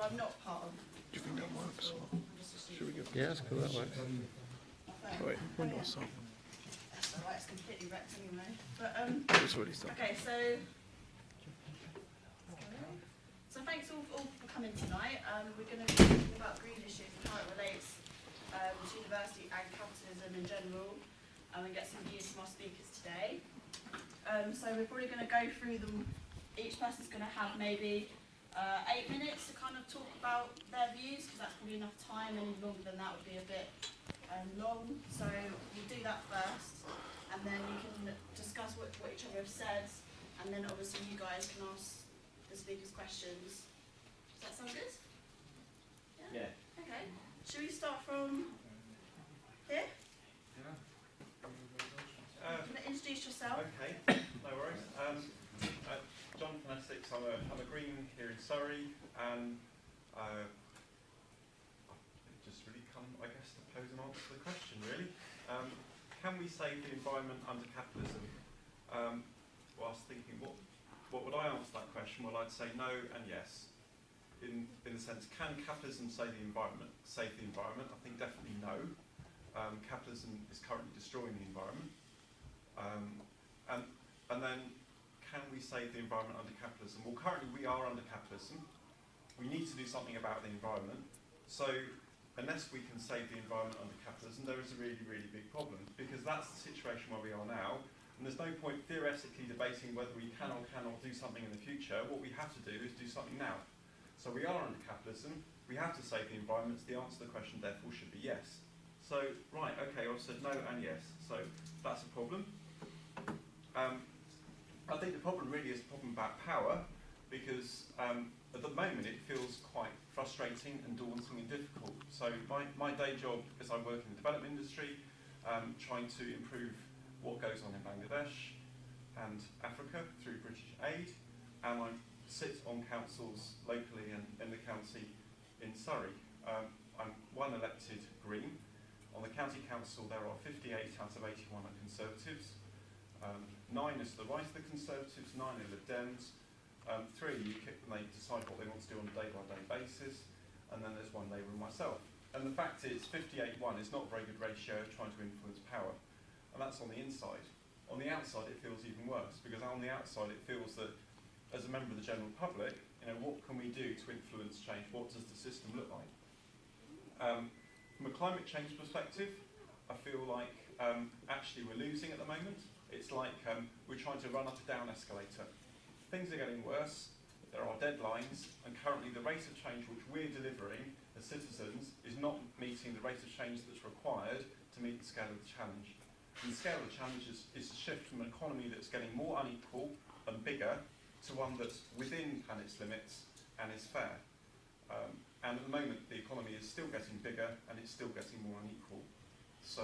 I'm not part of. Do you think that works? Should we go? Yeah, that's cool, that works. Wait, when do I start? That's alright, it's completely wrecked anyway. But It's already started. okay, so thanks all for coming tonight. We're going to be talking about green issues and how it relates to university and capitalism in general, and get some views from our speakers today. So we're probably going to go through them. Each person's going to have maybe 8 minutes to kind of talk about their views, because that's probably enough time. Any longer than that would be a bit long. So we'll do that first, and then you can discuss what each other have said, and then obviously you guys can ask the speakers questions. Does that sound good? Yeah. Okay. Should we start from here? Can you introduce yourself? Okay, no worries. Jonathan Essex, I'm a Green here in Surrey, and it just really come, I guess, to pose and answer the question, really. Can we save the environment under capitalism? Well, I was thinking, what would I answer that question? Well, I'd say no and yes. In the sense, can capitalism save the environment? I think definitely no. Capitalism is currently destroying the environment. And then, can we save the environment under capitalism? Well, currently we are under capitalism. We need to do something about the environment. So, unless we can save the environment under capitalism, there is a really, really big problem, because that's the situation where we are now. And there's no point theoretically debating whether we can or cannot do something in the future. What we have to do is do something now. So we are under capitalism. We have to save the environment. The answer to the question, therefore, should be yes. So, right, okay, I've said no and yes. So that's a problem. I think the problem really is a problem about power, because at the moment it feels quite frustrating and daunting and difficult. So my day job is I work in the development industry, trying to improve what goes on in Bangladesh and Africa through British aid, and I sit on councils locally and in the county in Surrey. I'm one elected Green. On the county council there are 58 out of 81 are Conservatives. 9 is to the right of the Conservatives, 9 are Lib Dems, 3 are UKIP, and they decide what they want to do on a day-by-day basis, and then there's 1 Labour and myself. And the fact is, 58-1 is not a very good ratio trying to influence power, and that's on the inside. On the outside it feels even worse, because on the outside it feels that, as a member of the general public, what can we do to influence change? What does the system look like? From a climate change perspective, I feel like actually we're losing at the moment. It's like we're trying to run up a down escalator. Things are getting worse, there are deadlines, and currently the rate of change which we're delivering as citizens is not meeting the rate of change that's required to meet the scale of the challenge. And the scale of the challenge is to shift from an economy that's getting more unequal and bigger to one that's within planet's limits and is fair. And at the moment the economy is still getting bigger and it's still getting more unequal. So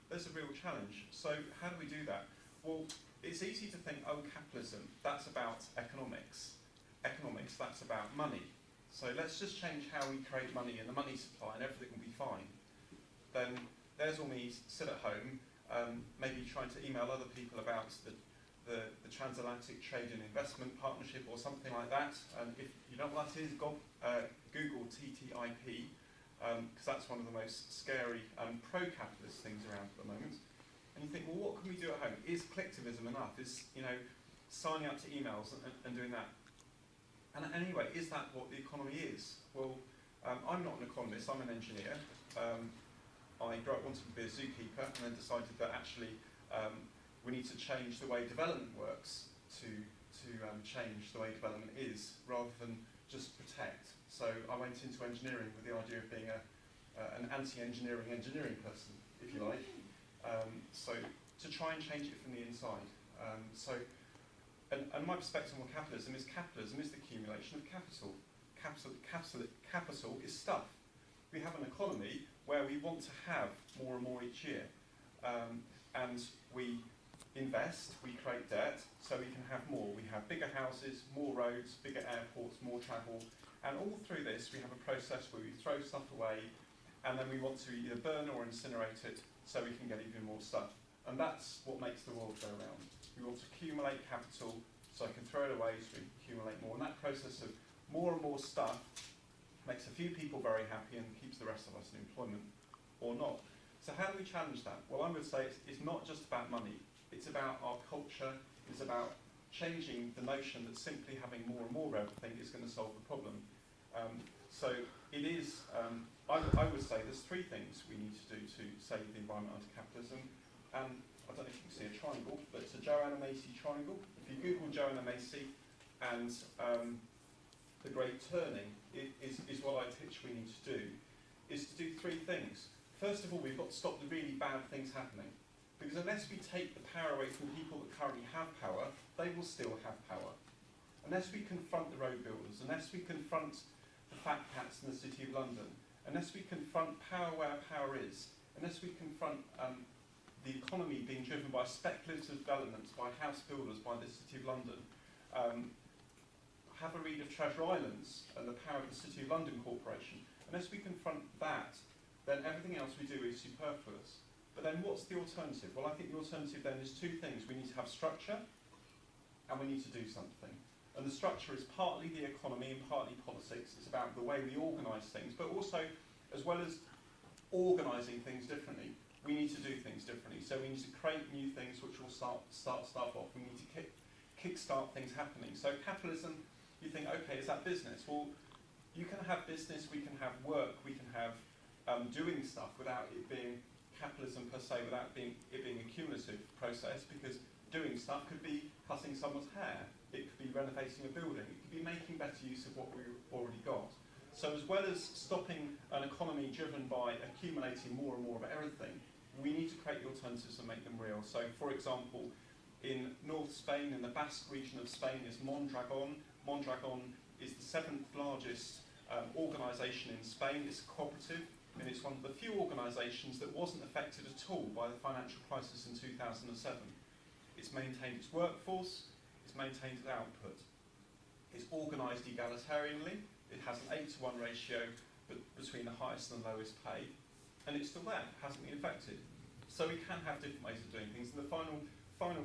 there's a real challenge. So how do we do that? Well, it's easy to think, oh, capitalism, that's about economics. Economics, that's about money. So let's just change how we create money and the money supply and everything will be fine. Then there's all me, sit at home, maybe trying to email other people about the Transatlantic Trade and Investment Partnership or something like that. And if you know what that is, Google TTIP. Because that's one of the most scary pro-capitalist things around at the moment. And you think, well, what can we do at home? Is collectivism enough? Is signing up to emails and doing that? And anyway, is that what the economy is? Well, I'm not an economist, I'm an engineer. I grew up wanting to be a zookeeper and then decided that actually we need to change the way development works to change the way development is, rather than just protect. So I went into engineering with the idea of being an anti-engineering engineering person, if you like. So to try and change it from the inside. And my perspective on capitalism is the accumulation of capital. Capital is stuff. We have an economy where we want to have more and more each year. And we invest, we create debt, so we can have more. We have bigger houses, more roads, bigger airports, more travel. And all through this, we have a process where we throw stuff away, and then we want to either burn or incinerate it so we can get even more stuff. And that's what makes the world go round. We want to accumulate capital so I can throw it away so we can accumulate more. And that process of more and more stuff makes a few people very happy and keeps the rest of us in employment, or not. So how do we challenge that? Well, I would say it's not just about money. It's about our culture. It's about changing the notion that simply having more and more of everything is going to solve the problem. So it is, I would say there's three things we need to do to save the environment under capitalism. And I don't know if you can see a triangle, but it's a Joanna Macy triangle. If you Google Joanna Macy and the Great Turning, is what I pitch we need to do, is to do three things. First of all, we've got to stop the really bad things happening. Because unless we take the power away from people that currently have power, they will still have power. Unless we confront the road builders, unless we confront the fat cats in the City of London, unless we confront power where power is, unless we confront the economy being driven by speculative developments, by house builders, by the City of London, have a read of Treasure Islands and the power of the City of London Corporation. Unless we confront that, then everything else we do is superfluous. But then what's the alternative? Well, I think the alternative then is two things. We need to have structure, and we need to do something. And the structure is partly the economy and partly politics. It's about the way we organise things, but also, as well as organising things differently, we need to do things differently. So we need to create new things which will start stuff off. We need to kick-start things happening. So capitalism, you think, okay, is that business? Well, you can have business, we can have work, we can have doing stuff without it being capitalism per se, without it being a cumulative process, because doing stuff could be cutting someone's hair, it could be renovating a building, it could be making better use of what we've already got. So as well as stopping an economy driven by accumulating more and more of everything, we need to create the alternatives and make them real. So for example, in North Spain, in the Basque region of Spain, is Mondragon. Mondragon is the 7th largest organisation in Spain. It's a cooperative, and it's one of the few organisations that wasn't affected at all by the financial crisis in 2007. It's maintained its workforce, it's maintained its output. It's organised egalitarianly, it has an 8-to-1 ratio between the highest and the lowest pay, and it's still there, hasn't been affected. So we can have different ways of doing things, and the final part of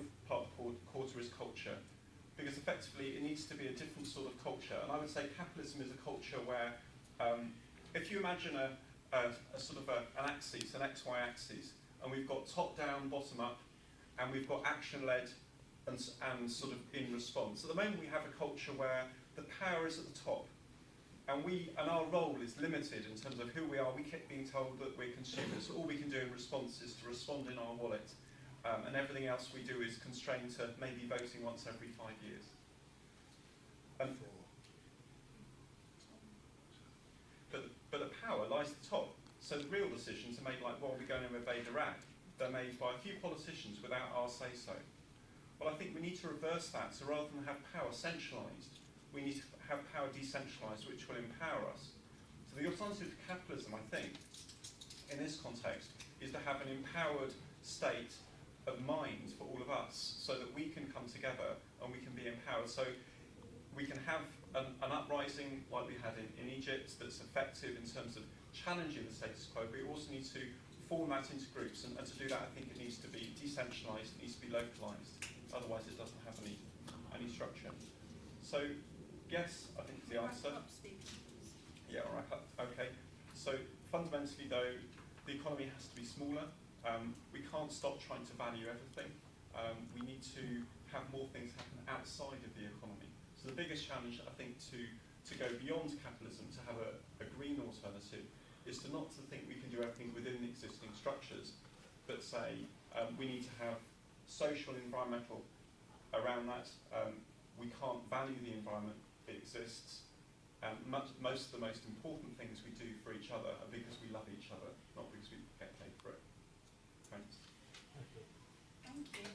the quarter is culture, because effectively it needs to be a different sort of culture, and I would say capitalism is a culture where, if you imagine a sort of an axis, an XY axis, and we've got top-down, bottom-up, and we've got action-led and sort of in response. At the moment we have a culture where the power is at the top, and our role is limited in terms of who we are. We keep being told that we're consumers. All we can do in response is to respond in our wallet, and everything else we do is constrained to maybe voting once every 5 years. But the power lies at the top. So the real decisions are made like, well, we're going to invade Iraq. They're made by a few politicians without our say-so. Well, I think we need to reverse that. So rather than have power centralised, we need to have power decentralised, which will empower us. So the alternative to capitalism, I think, in this context, is to have an empowered state of mind for all of us, so that we can come together and we can be empowered. So we can have an uprising like we had in Egypt that's effective in terms of challenging the status quo, but we also need to form that into groups, and to do that I think it needs to be decentralised, it needs to be localised, otherwise it doesn't have any structure. So yes, I think is the answer. Yeah, all right, okay. So fundamentally though, the economy has to be smaller. We can't stop trying to value everything. We need to have more things happen outside of the economy. So the biggest challenge, I think, to go beyond capitalism, to have a green alternative, is to not to think we can do everything within the existing structures, but say we need to have social, environmental around that. We can't value the environment, it exists. Most of the most important things we do for each other are because we love each other, not because we get paid for it. Thanks. Thank you.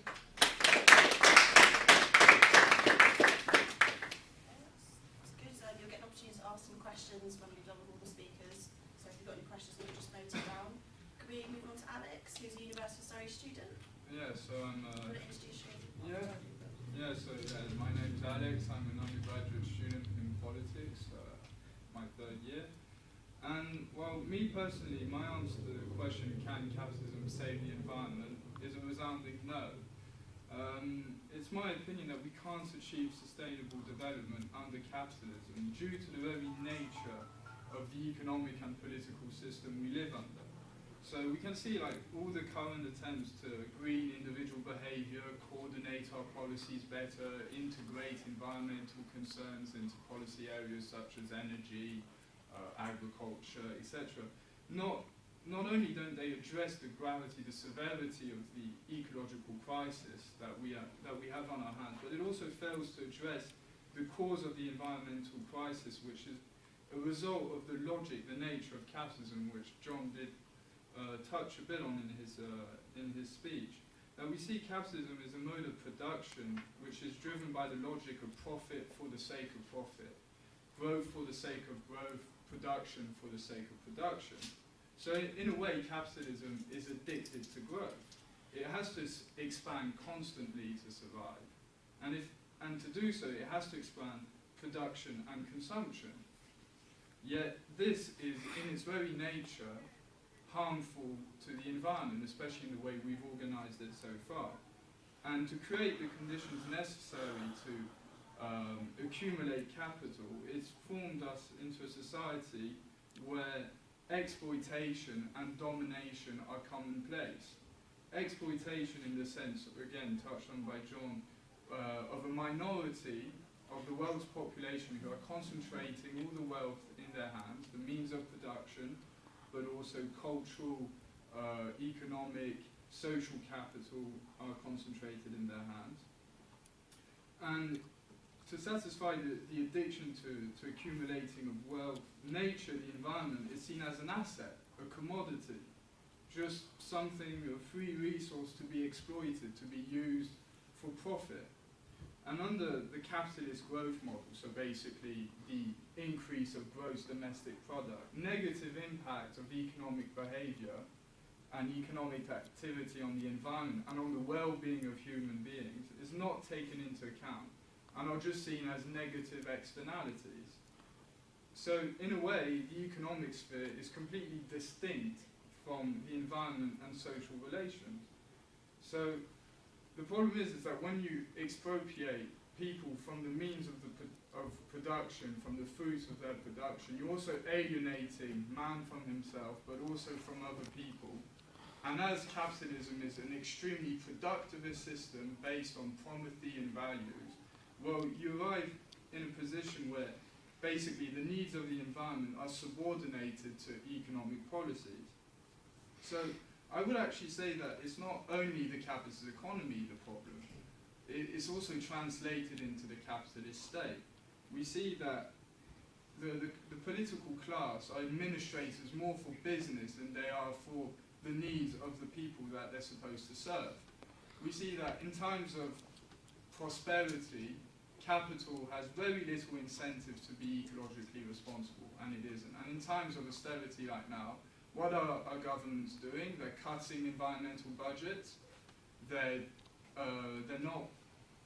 It's good. You'll get an opportunity to ask some questions when we've done with all the speakers. So if you've got any questions, we'll just note it down. Could we move on to Alex, who's a University of Surrey student? Yeah, so I'm. Want to introduce you? My name's Alex. I'm an undergraduate student in politics, my 3rd year. And well, me personally, my answer to the question, can capitalism save the environment, is a resounding no. It's my opinion that we can't achieve sustainable development under capitalism due to the very nature of the economic and political system we live under. So we can see like all the current attempts to green individual behaviour, coordinate our policies better, integrate environmental concerns into policy areas such as energy, agriculture, etc. Not only don't they address the gravity, the severity of the ecological crisis that we have on our hands, but it also fails to address the cause of the environmental crisis, which is a result of the logic, the nature of capitalism, which John did touch a bit on in his speech. Now we see capitalism as a mode of production which is driven by the logic of profit for the sake of profit, growth for the sake of growth, production for the sake of production. So in a way, capitalism is addicted to growth. It has to expand constantly to survive. And to do so, it has to expand production and consumption. Yet this is, in its very nature, harmful to the environment, especially in the way we've organised it so far. And to create the conditions necessary to accumulate capital, it's formed us into a society where exploitation and domination are commonplace. Exploitation in the sense, again, touched on by John, of a minority of the world's population who are concentrating all the wealth in their hands, the means of production, but also cultural, economic, social capital are concentrated in their hands. And to satisfy the addiction to accumulating of wealth, nature, the environment, is seen as an asset, a commodity, just something, a free resource to be exploited, to be used for profit. And under the capitalist growth model, so basically the increase of gross domestic product, negative impact of economic behaviour and economic activity on the environment and on the well-being of human beings is not taken into account and are just seen as negative externalities. So in a way, the economic sphere is completely distinct from the environment and social relations. So the problem is that when you expropriate people from the means of production, from the fruits of their production, you're also alienating man from himself, but also from other people. And as capitalism is an extremely productivist system based on Promethean values, well, you arrive in a position where basically the needs of the environment are subordinated to economic policies. So I would actually say that it's not only the capitalist economy the problem, it's also translated into the capitalist state. We see that the political class are administrators more for business than they are for the needs of the people that they're supposed to serve. We see that in times of prosperity, capital has very little incentive to be ecologically responsible, and it isn't. And in times of austerity like now, what are our governments doing? They're cutting environmental budgets. They're not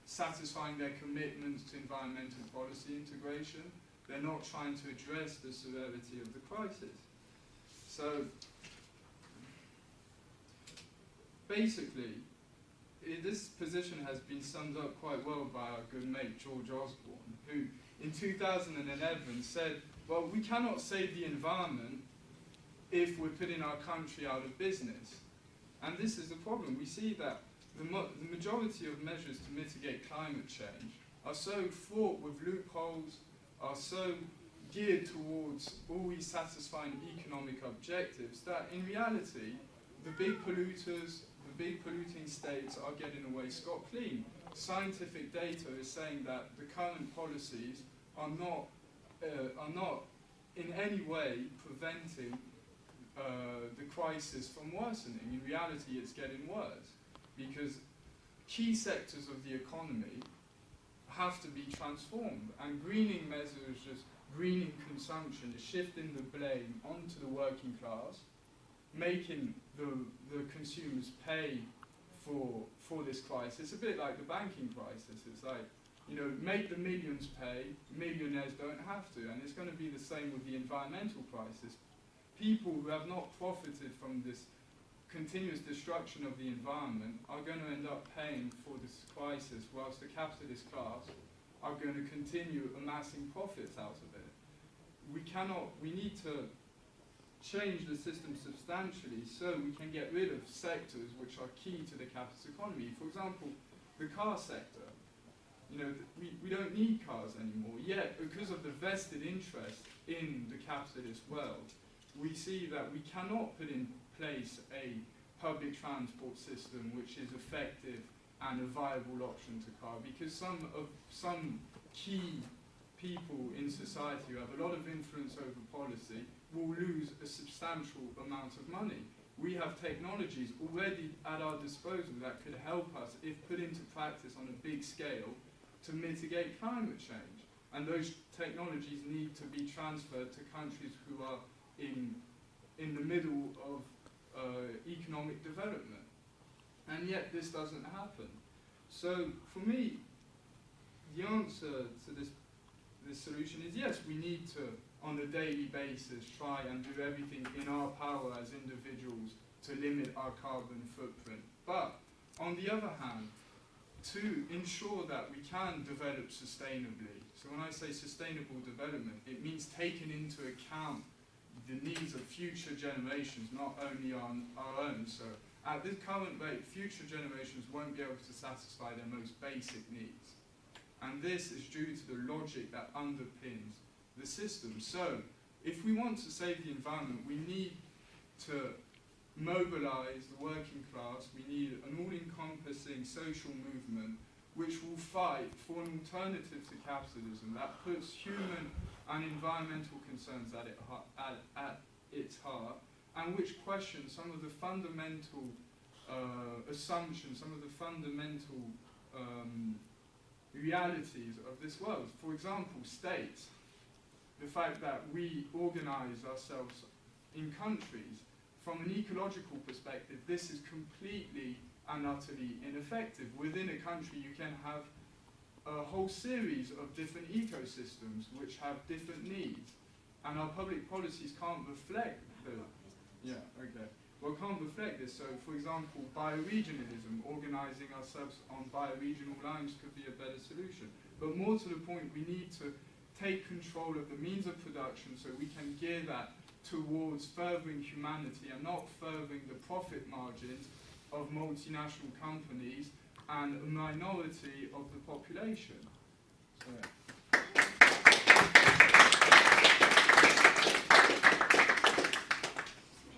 satisfying their commitments to environmental policy integration. They're not trying to address the severity of the crisis. So basically, this position has been summed up quite well by our good mate George Osborne, who in 2011 said, well, we cannot save the environment if we're putting our country out of business. And this is the problem. We see that the majority of measures to mitigate climate change are so fraught with loopholes, are so geared towards always satisfying economic objectives, that in reality, the big polluters, the big polluting states are getting away scot-clean. Scientific data is saying that the current policies are not in any way preventing the crisis from worsening. In reality, it's getting worse because key sectors of the economy have to be transformed, and greening measures, just greening consumption, is shifting the blame onto the working class, making the consumers pay for this crisis. A bit like the banking crisis. It's like, you know, make the millions pay, millionaires don't have to, and it's going to be the same with the environmental crisis. People who have not profited from this continuous destruction of the environment are going to end up paying for this crisis, whilst the capitalist class are going to continue amassing profits out of it. we need to change the system substantially so we can get rid of sectors which are key to the capitalist economy. For example, the car sector. You know, we don't need cars anymore, yet because of the vested interest in the capitalist world, we see that we cannot put in place a public transport system which is effective and a viable option to car, because some key people in society who have a lot of influence over policy will lose a substantial amount of money. We have technologies already at our disposal that could help us, if put into practice on a big scale, to mitigate climate change. And those technologies need to be transferred to countries who are in the middle of economic development. And yet this doesn't happen. So for me, the answer to this solution is yes, we need to, on a daily basis, try and do everything in our power as individuals to limit our carbon footprint. But on the other hand, to ensure that we can develop sustainably. So when I say sustainable development, it means taking into account the needs of future generations, not only on our own. So at this current rate, future generations won't be able to satisfy their most basic needs. And this is due to the logic that underpins the system. So if we want to save the environment, we need to mobilize the working class. We need an all-encompassing social movement which will fight for an alternative to capitalism that puts human and environmental concerns at its heart, and which questions some of the fundamental assumptions, some of the fundamental realities of this world. For example, states. The fact that we organize ourselves in countries. From an ecological perspective, this is completely and utterly ineffective. Within a country, you can have a whole series of different ecosystems which have different needs, and our public policies can't reflect can't reflect this. So, for example, bioregionalism, organising ourselves on bioregional lines could be a better solution. But more to the point, we need to take control of the means of production so we can gear that towards furthering humanity and not furthering the profit margins of multinational companies and a minority of the population. So, yeah.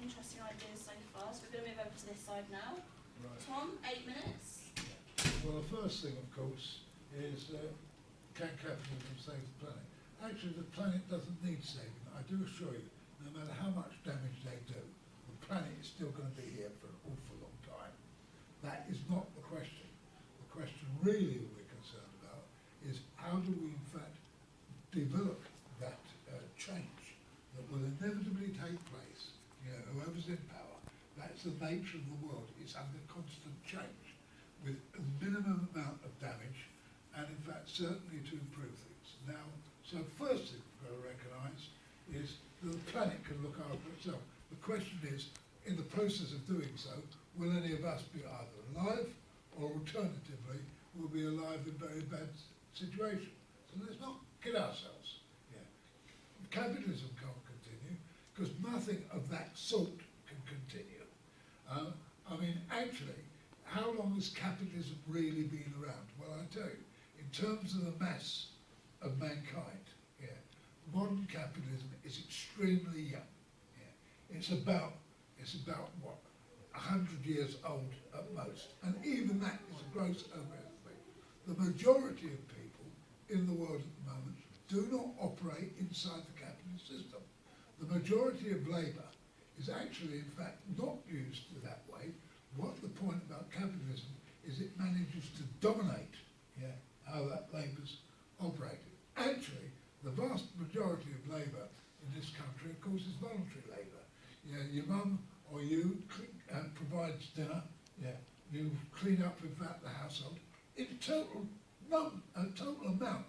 Interesting ideas so far. So we're going to move over to this side now. Right. Tom, 8 minutes. Well, the first thing, of course, is can capitalism save the planet? Actually, the planet doesn't need saving. I do assure you, no matter how much damage they do, the planet is still going to be here for an awful long time. That is not the question. The question really that we're concerned about is how do we, in fact, develop that change that will inevitably take place. You know, whoever's in power, that's the nature of the world. It's under constant change with a minimum amount of damage and, in fact, certainly to improve things. Now, so first thing we've got to recognise is the planet can look after itself. The question is, in the process of doing so, will any of us be either alive or alternatively will be alive in very bad situation? So let's not kid ourselves. Yeah. Capitalism can't continue because nothing of that sort can continue. I mean, actually, how long has capitalism really been around? Well, I tell you, in terms of the mass of mankind, yeah, modern capitalism is extremely young. Yeah. It's about what, 100 years old at most, and even that is a gross overestimate. The majority of people in the world at the moment do not operate inside the capitalist system. The majority of labour is actually, in fact, not used that way. What the point about capitalism is it manages to dominate, yeah, how that labour's operated. Actually, the vast majority of labour in this country, of course, is voluntary labour. You know, your mum or you provides dinner, yeah, you clean up, in fact, the household. In total, a total amount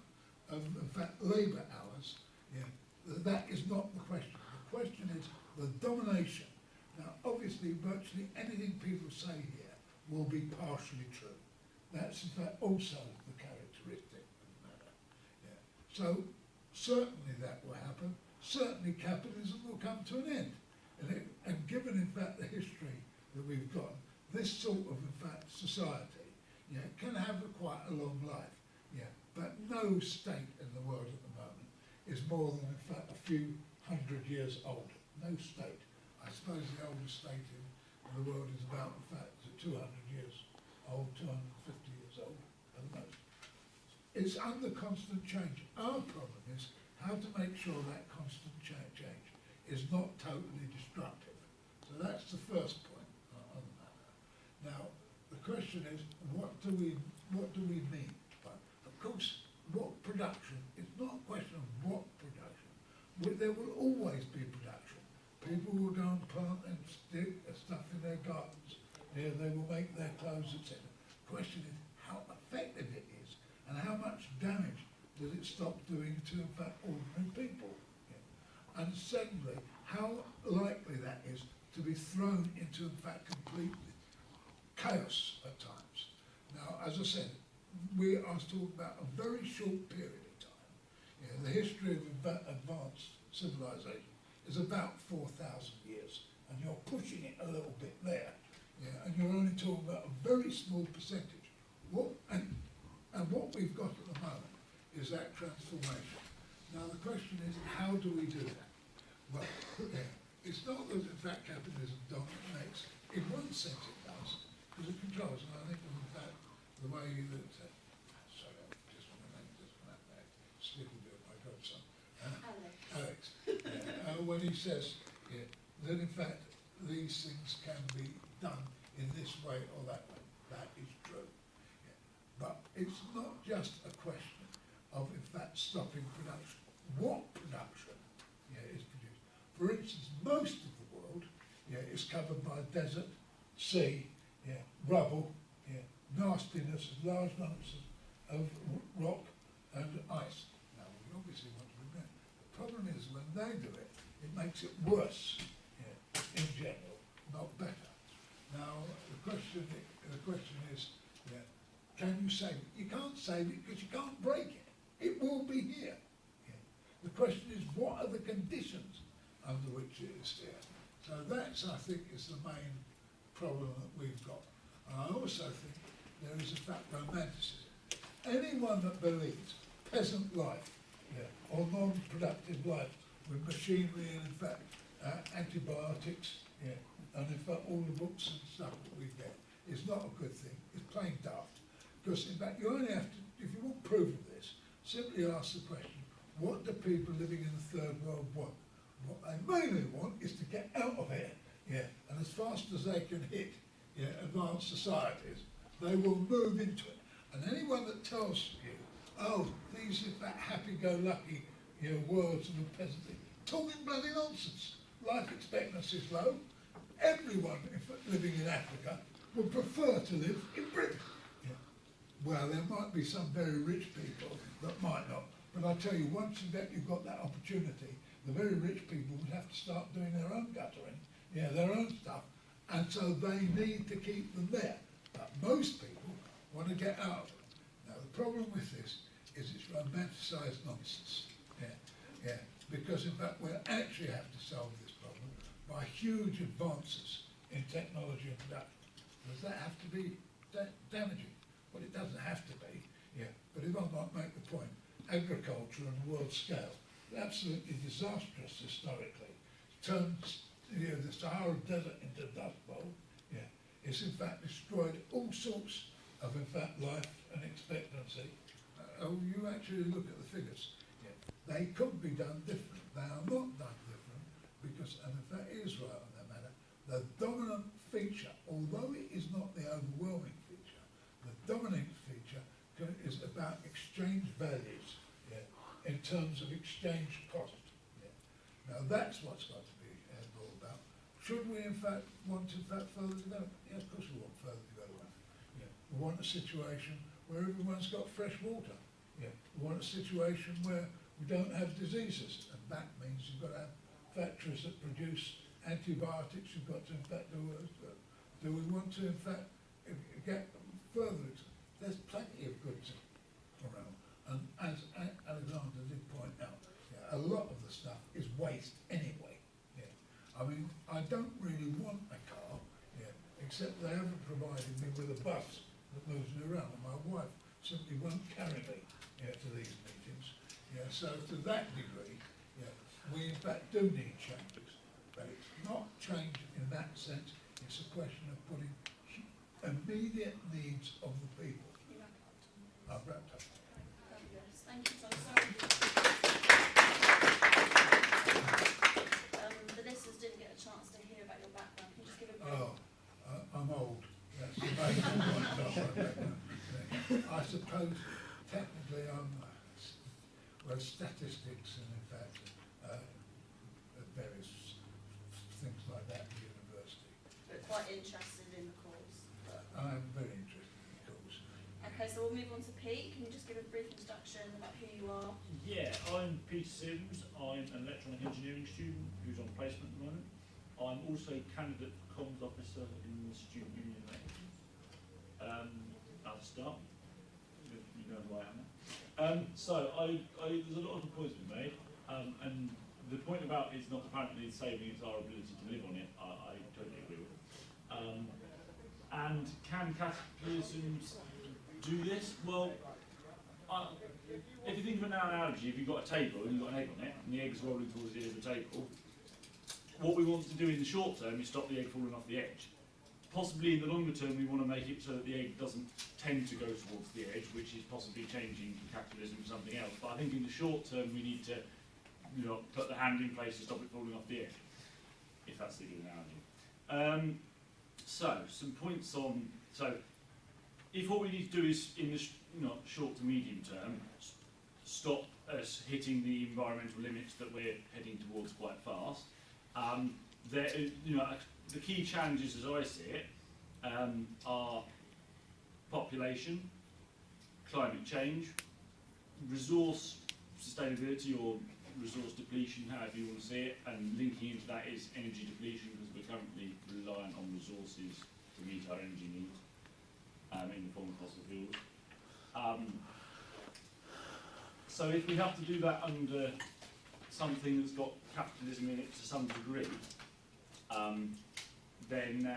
of, in fact, labour hours, yeah, that is not the question. The question is the domination. Now, obviously, virtually anything people say here will be partially true. That's, in fact, also the characteristic of the matter. Yeah. So, certainly that will happen. certainly capitalism will come to an end. And given in fact the history that we've got, this sort of in fact society, yeah, can have quite a long life. Yeah, but no state in the world at the moment is more than in fact a few hundred years old. No state. I suppose the oldest state in the world is about in fact 200 years old, 250 years old at the most. It's under constant change. Our problem is how to make sure that constant change is not totally destructive. So that's the first point on the matter. Now, the question is, what do we mean by, of course, what production? It's not a question of what production. There will always be production. People will go and plant and stick stuff in their gardens. Yeah, they will make their clothes, etc. The question is how effective it is and how much damage does it stop doing to, in fact, ordinary people. Yeah. And secondly, how likely that is to be thrown into, in fact, complete chaos at times. Now, as I said, we are talking about a very short period of time. Yeah, the history of advanced civilization is about 4,000 years, and you're pushing it a little bit there. Yeah, and you're only talking about a very small percentage. And what we've got at the moment is that transformation. Now the question is, how do we do that? Well, yeah, it's not that in fact capitalism dominates. In one sense it does, because it controls, and I think in fact the way that, sorry, I just want to make this one up there, slipping bit of my godson, Alex, when he says that in fact these things can be done in this way or that way. That is true. Yeah. But it's not just a question of, in fact, stopping production. What production is produced? For instance, most of the world is covered by desert, sea, rubble, nastiness, large numbers of rock and ice. Now, we obviously want to remember. The problem is when they do it, it makes it worse in general, not better. Now, the question is, can you save it? You can't save it because you can't break it. It will be here. Yeah. The question is, what are the conditions under which it is here? So that's, I think, is the main problem that we've got. And I also think there is, in fact, romanticism. Anyone that believes peasant life or non-productive life with machinery and, in fact, antibiotics, and in fact all the books and stuff that we get is not a good thing. It's plain daft. Because in fact you only have to, if you want proof of this, simply ask the question, what do people living in the third world want? What they mainly want is to get out of here. And as fast as they can hit advanced societies, they will move into it. And anyone that tells you, oh, these in fact happy-go-lucky worlds of the peasantry, talking bloody nonsense. Life expectancy is low. Everyone living in Africa would prefer to live in Britain. Well, there might be some very rich people that might not. But I tell you, once you've got that opportunity, the very rich people would have to start doing their own guttering, their own stuff. And so they need to keep them there. But most people want to get out of it. Now, the problem with this is it's romanticised nonsense. Because in fact we actually have to solve this problem by huge advances in technology and production. Does that have to be damaging? Well, it doesn't have to be, but if I might make the point, agriculture on a world scale is absolutely disastrous historically. Turns the Sahara Desert into a dust bowl. It's in fact destroyed all sorts of, in fact, life and expectancy. You actually look at the figures. They could be done different. They are not done different because, and if that is right on that matter, the dominant feature, although it is not the overwhelming feature, the dominant feature is about exchange values in terms of exchange cost. Now that's what's got to be brought about. Should we in fact want further development? Yeah, of course we want further development. We want a situation where everyone's got fresh water. We want a situation where we don't have diseases, and that means you've got to have factories that produce antibiotics. You've got to, in fact, do we want to, in fact, get further? There's plenty of goods around, and as Alexander did point out, a a lot of the stuff is waste anyway. Yeah. I mean, I don't really want a car, yeah, except they haven't provided me with a bus that moves me around, and my wife simply won't carry me, yeah, to these meetings. Yeah, so to that degree, yeah, we in fact do need changes, but it's not change in that sense. It's a question of putting immediate needs of the people. I've wrapped up. Fabulous. Thank you, Tom. The listeners didn't get a chance to hear about your background. Can you just give a brief? Oh, I'm old. That's the main point. I suppose technically I'm well, statistics and in fact various things like that at the university. But quite interested in the cause. I'm very interested in the cause. Okay, so we'll move on to Pete. Can you just give a brief introduction about who you are? Yeah, I'm Pete Sims. I'm an electronic engineering student who's on placement at the moment. I'm also candidate for comms officer in the student union elections. I'll start. You know who I am. So there's a lot of the points we've made, and the point about it's not apparently saving it's our ability to live on it. I totally agree with. And can capitalisms do this? Well, if you think of an analogy, if you've got a table and you've got an egg on it, and the egg's rolling towards the edge of the table, what we want to do in the short term is stop the egg falling off the edge. Possibly in the longer term, we want to make it so that the egg doesn't tend to go towards the edge, which is possibly changing capitalism for something else. But I think in the short term, we need to, put the hand in place to stop it falling off the edge, if that's the good analogy. So some points on. So if what we need to do is in the short to medium term, stop us hitting the environmental limits that we're heading towards quite fast. The key challenges, as I see it, are population, climate change, resource sustainability or resource depletion, however you want to see it, and linking into that is energy depletion because we're currently reliant on resources to meet our energy needs in the form of fossil fuels. So if we have to do that under something that's got capitalism in it to some degree, then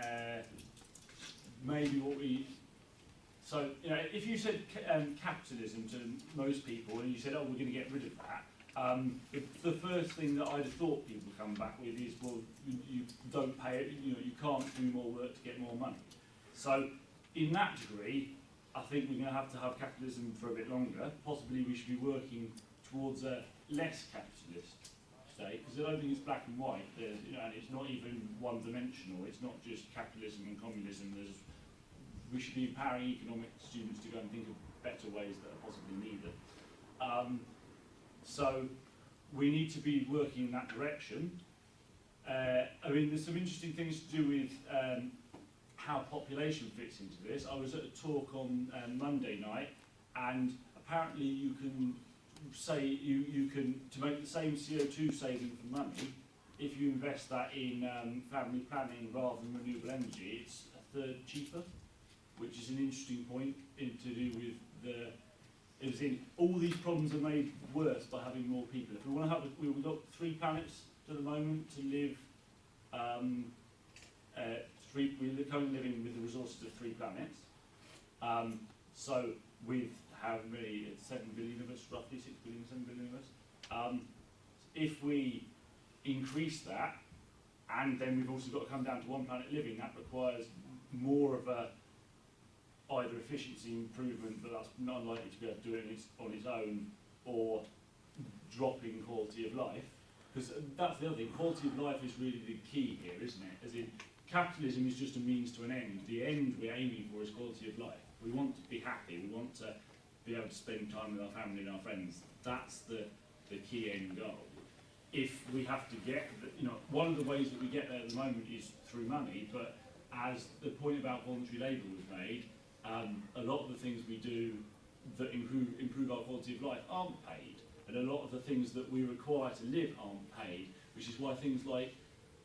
maybe what we... So, if you said capitalism to most people and you said, oh, we're going to get rid of that, the first thing that I'd have thought people would come back with is, well, you don't pay it, you can't do more work to get more money. So, in that degree, I think we're going to have capitalism for a bit longer. Possibly we should be working towards a less capitalist state, because I don't think it's black and white. And it's not even one-dimensional. It's not just capitalism and communism. We should be empowering economic students to go and think of better ways that are possibly needed. So we need to be working in that direction. There's some interesting things to do with how population fits into this. I was at a talk on Monday night, and apparently you can say you can, to make the same CO2 saving for money, if you invest that in family planning rather than renewable energy, it's a third cheaper, which is an interesting point to do with all these problems are made worse by having more people. If we want to have, we've got 3 planets at the moment to live. We're currently living with the resources of 3 planets. So with how many? 7 billion of us, roughly 6 billion, 7 billion of us. If we increase that, and then we've also got to come down to 1 planet living, that requires more of a either efficiency improvement, but that's not likely to be able to do it on its own, or dropping quality of life. Because that's the other thing, quality of life is really the key here, isn't it? As in, capitalism is just a means to an end. The end we're aiming for is quality of life. We want to be happy, we want to be able to spend time with our family and our friends. That's the key end goal. If we have to get, one of the ways that we get there at the moment is through money, but as the point about voluntary labour was made, a lot of the things we do that improve our quality of life aren't paid, and a lot of the things that we require to live aren't paid, which is why things like,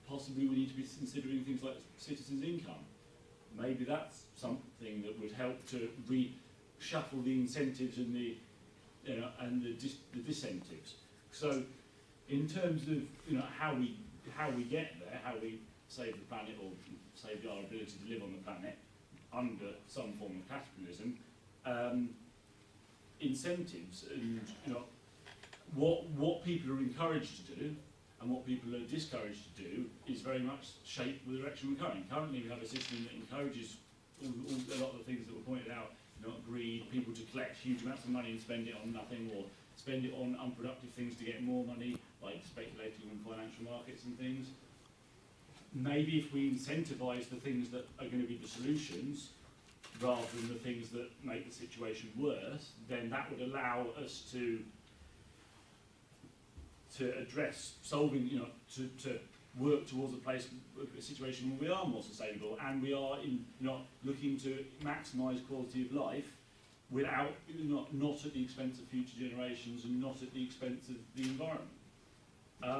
possibly we need to be considering things like citizens' income. Maybe that's something that would help to reshuffle the incentives and the disincentives. So In terms of how we get there, how we save the planet or save our ability to live on the planet under some form of capitalism, incentives and what people are encouraged to do and what people are discouraged to do is very much shaped with the direction we're going. Currently, we have a system that encourages a lot of the things that were pointed out. Greed, people to collect huge amounts of money and spend it on nothing, or spend it on unproductive things to get more money, like speculating on financial markets and things. Maybe if we incentivise the things that are going to be the solutions, rather than the things that make the situation worse, then that would allow us to address solving, to work towards a situation where we are more sustainable and we are not looking to maximise quality of life without not at the expense of future generations and not at the expense of the environment. What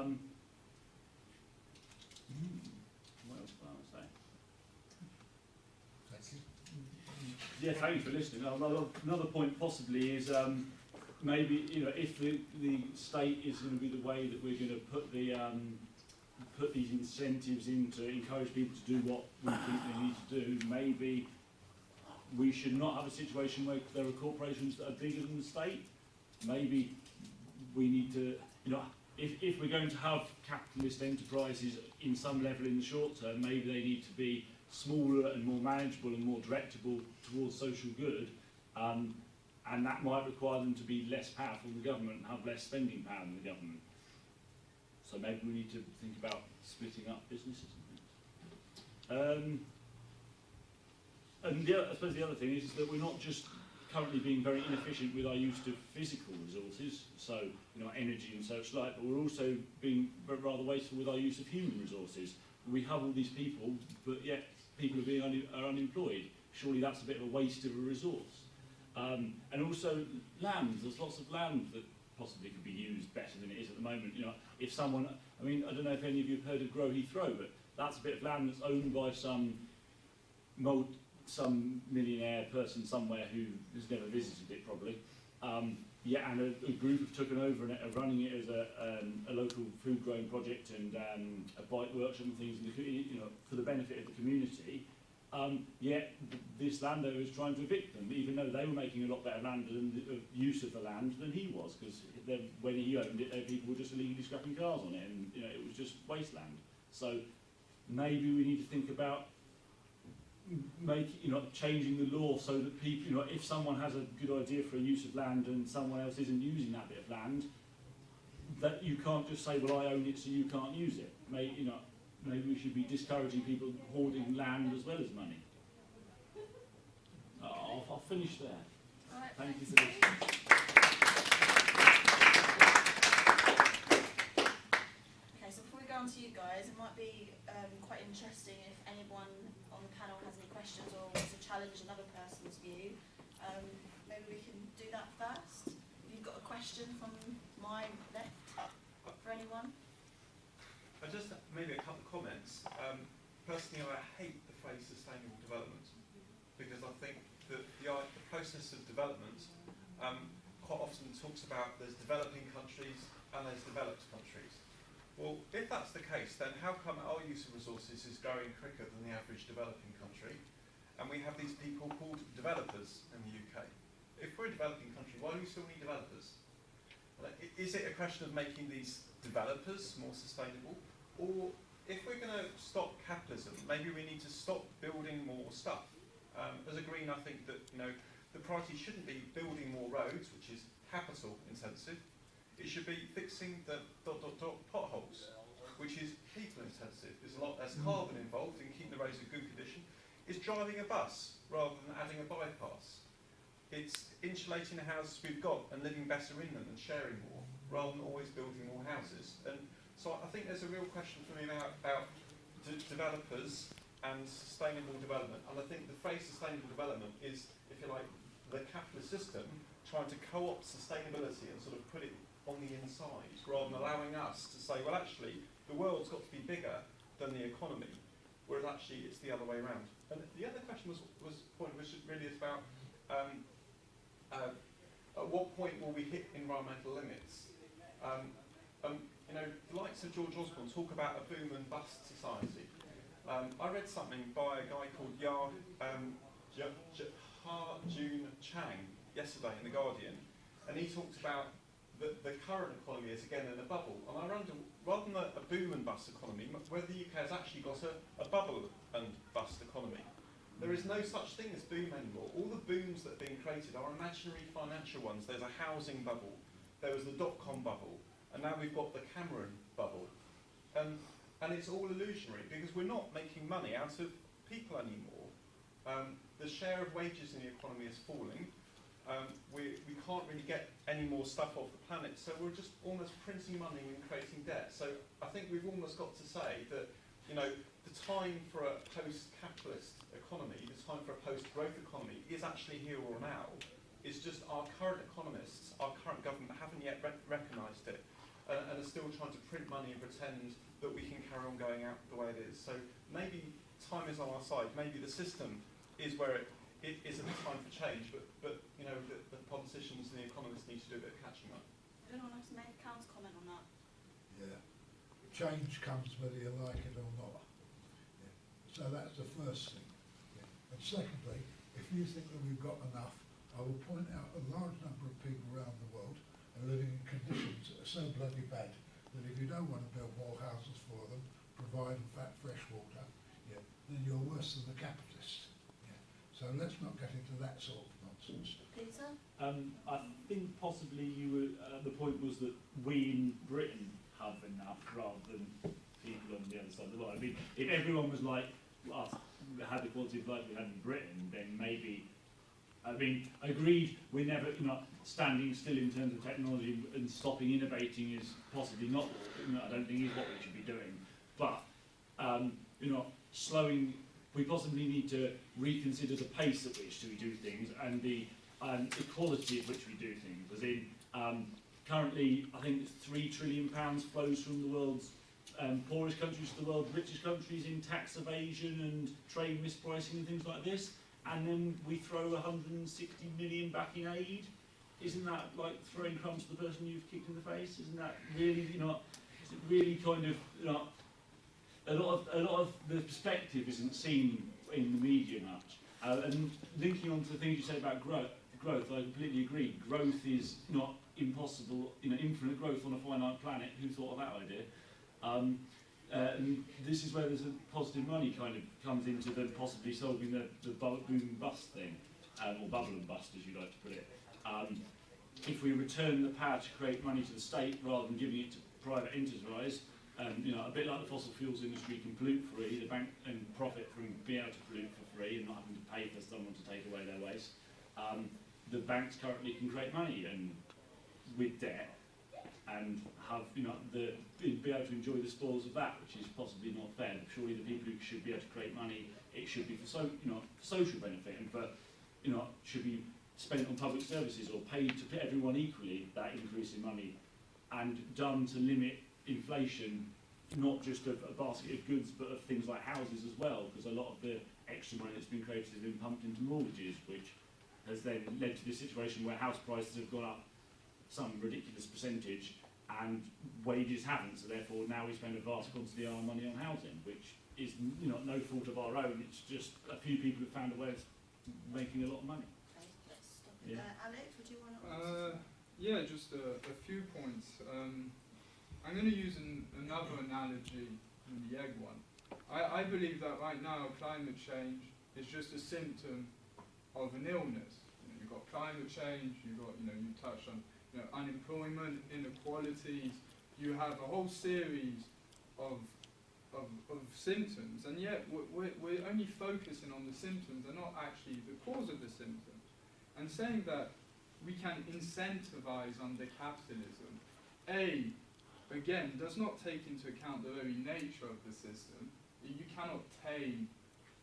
else do I want to say? Thank you. Yeah, thank you for listening. Another point possibly is maybe if the state is going to be the way that we're going to put these incentives in to encourage people to do what we think they need to do, maybe we should not have a situation where there are corporations that are bigger than the state. Maybe we need to, if we're going to have capitalist enterprises in some level in the short term, maybe they need to be smaller and more manageable and more directable towards social good, and that might require them to be less powerful than the government and have less spending power than the government. So maybe we need to think about splitting up businesses and things. And I suppose the other thing is that we're not just currently being very inefficient with our use of physical resources, so energy and such like, but we're also being rather wasteful with our use of human resources. We have all these people, but yet people are unemployed. Surely that's a bit of a waste of a resource. And also land. There's lots of land that possibly could be used better than it is at the moment. If someone, I don't know if any of you have heard of Grow Heathrow, but that's a bit of land that's owned by some millionaire person somewhere who has never visited it probably. And a group have taken over and are running it as a local food growing project and a bike workshop and things, for the benefit of the community. Yet this landowner is trying to evict them, even though they were making a lot better use of the land than he was, because when he owned it, people were just illegally scrapping cars on it, and it was just wasteland. So maybe we need to think about changing the law so that people, if someone has a good idea for a use of land and someone else isn't using that bit of land, that you can't just say, well, I own it, so you can't use it. Maybe we should be discouraging people hoarding land as well as money. I'll finish there. All right, Thank you for thanks. listening. Okay, so before we go on to you guys, it might be quite interesting if anyone on the panel has any questions or wants to challenge another person's view. Maybe we can do that first. If you've got a question from my left for anyone. Just maybe a couple of comments. Personally, I hate the phrase sustainable development because I think that the process of development quite often talks about there's developing countries and there's developed countries. Well, if that's the case, then how come our use of resources is growing quicker than the average developing country? And we have these people called developers in the UK. If we're a developing country, why do we still need developers? Is it a question of making these developers more sustainable? Or if we're going to stop capitalism, maybe we need to stop building more stuff. As a Green, I think that the priority shouldn't be building more roads, which is capital intensive. It should be fixing the ... potholes, which is people intensive. There's a lot less carbon involved in keeping the roads in good condition. It's driving a bus rather than adding a bypass. It's insulating the houses we've got and living better in them and sharing more, rather than always building more houses. And so I think there's a real question for me about developers and sustainable development. And I think the phrase sustainable development is, if you like, the capitalist system trying to co-opt sustainability and sort of put it on the inside, rather than allowing us to say, well, actually, the world's got to be bigger than the economy, whereas actually it's the other way around. And the other question was really about at what point will we hit environmental limits? likes of George Osborne talk about a boom and bust society. I read something by a guy called Ha-Jun Chang yesterday in The Guardian, and he talked about the current economy is again in a bubble. And I wonder, rather than a boom and bust economy, whether the UK has actually got a bubble and bust economy. There is no such thing as boom anymore. All the booms that are being created are imaginary financial ones. There's a housing bubble, there was the dot-com bubble, and now we've got the Cameron bubble. And it's all illusionary because we're not making money out of people anymore. The share of wages in the economy is falling. We can't really get any more stuff off the planet, so we're just almost printing money and creating debt. So I think we've almost got to say that, you know, the time for a post-capitalist economy, the time for a post-growth economy is actually here or now. It's just our current economists, our current government haven't yet recognised it and are still trying to print money and pretend that we can carry on going out the way it is. So maybe time is on our side. Maybe the system is where it isn't time for change, but you know, the politicians and the economists need to do a bit of catching up. Anyone else make a counter comment on that? Yeah. Change comes whether you like it or not. Yeah. So that's the first thing. Yeah. And secondly, if you think that we've got enough, I will point out a large number of people around the world are living in conditions that are so bloody bad that if you don't want to build more houses for them, provide in fact fresh water, yeah, then you're worse than the capitalists. Yeah. So let's not get into that sort of nonsense. Peter? I think possibly you were, the point was that we in Britain have enough rather than people on the other side of the world. I mean, if everyone was like us, had the quality of life we had in Britain, then maybe, I mean, agreed, we're never, you know, standing still in terms of technology and stopping innovating is possibly not, you know, I don't think is what we should be doing. But, you know, slowing, we possibly need to reconsider the pace at which we do things and the equality at which we do things. As in, currently, I think it's £3 trillion flows from the world's poorest countries to the world's richest countries in tax evasion and trade mispricing and things like this. And then we throw 160 million back in aid. Isn't that like throwing crumbs to the person you've kicked in the face? Isn't that really, you know, is it really kind of, you know, a lot of the perspective isn't seen in the media much. And linking on to the things you said about growth, I completely agree. Growth is not impossible, you know, infinite growth on a finite planet. Who thought of that idea? And this is where there's a positive money kind of comes into the possibly solving the boom and bust thing, or bubble and bust as you like to put it. If we return the power to create money to the state rather than giving it to private enterprise, you know, a bit like the fossil fuels industry can pollute free, the bank and profit from being able to pollute for free and not having to pay for someone to take away their waste. The banks currently can create money and with debt and have, you know, be able to enjoy the spoils of that, which is possibly not fair. Surely the people who should be able to create money, it should be for social benefit and for, you know, should be spent on public services or paid to everyone equally, that increase in money, and done to limit inflation, not just of a basket of goods, but of things like houses as well, because a lot of the extra money that's been created has been pumped into mortgages, which has then led to this situation where house prices have gone up some ridiculous percentage and wages haven't, so therefore now we spend a vast quantity of our money on housing, which is, you know, no fault of our own, it's just a few people have found a way of making a lot of money. Okay, let's stop it there. Alex, would you want to Yeah, just a few points. I'm going to use another analogy than the egg one. I believe that right now climate change is just a symptom of an illness. You know, you've got climate change, you've got, you know, you touched on, you know, unemployment, inequalities. You have a whole series of symptoms, and yet we're only focusing on the symptoms and not actually the cause of the symptom. And saying that we can incentivize under capitalism, again, does not take into account the very nature of the system. You cannot tame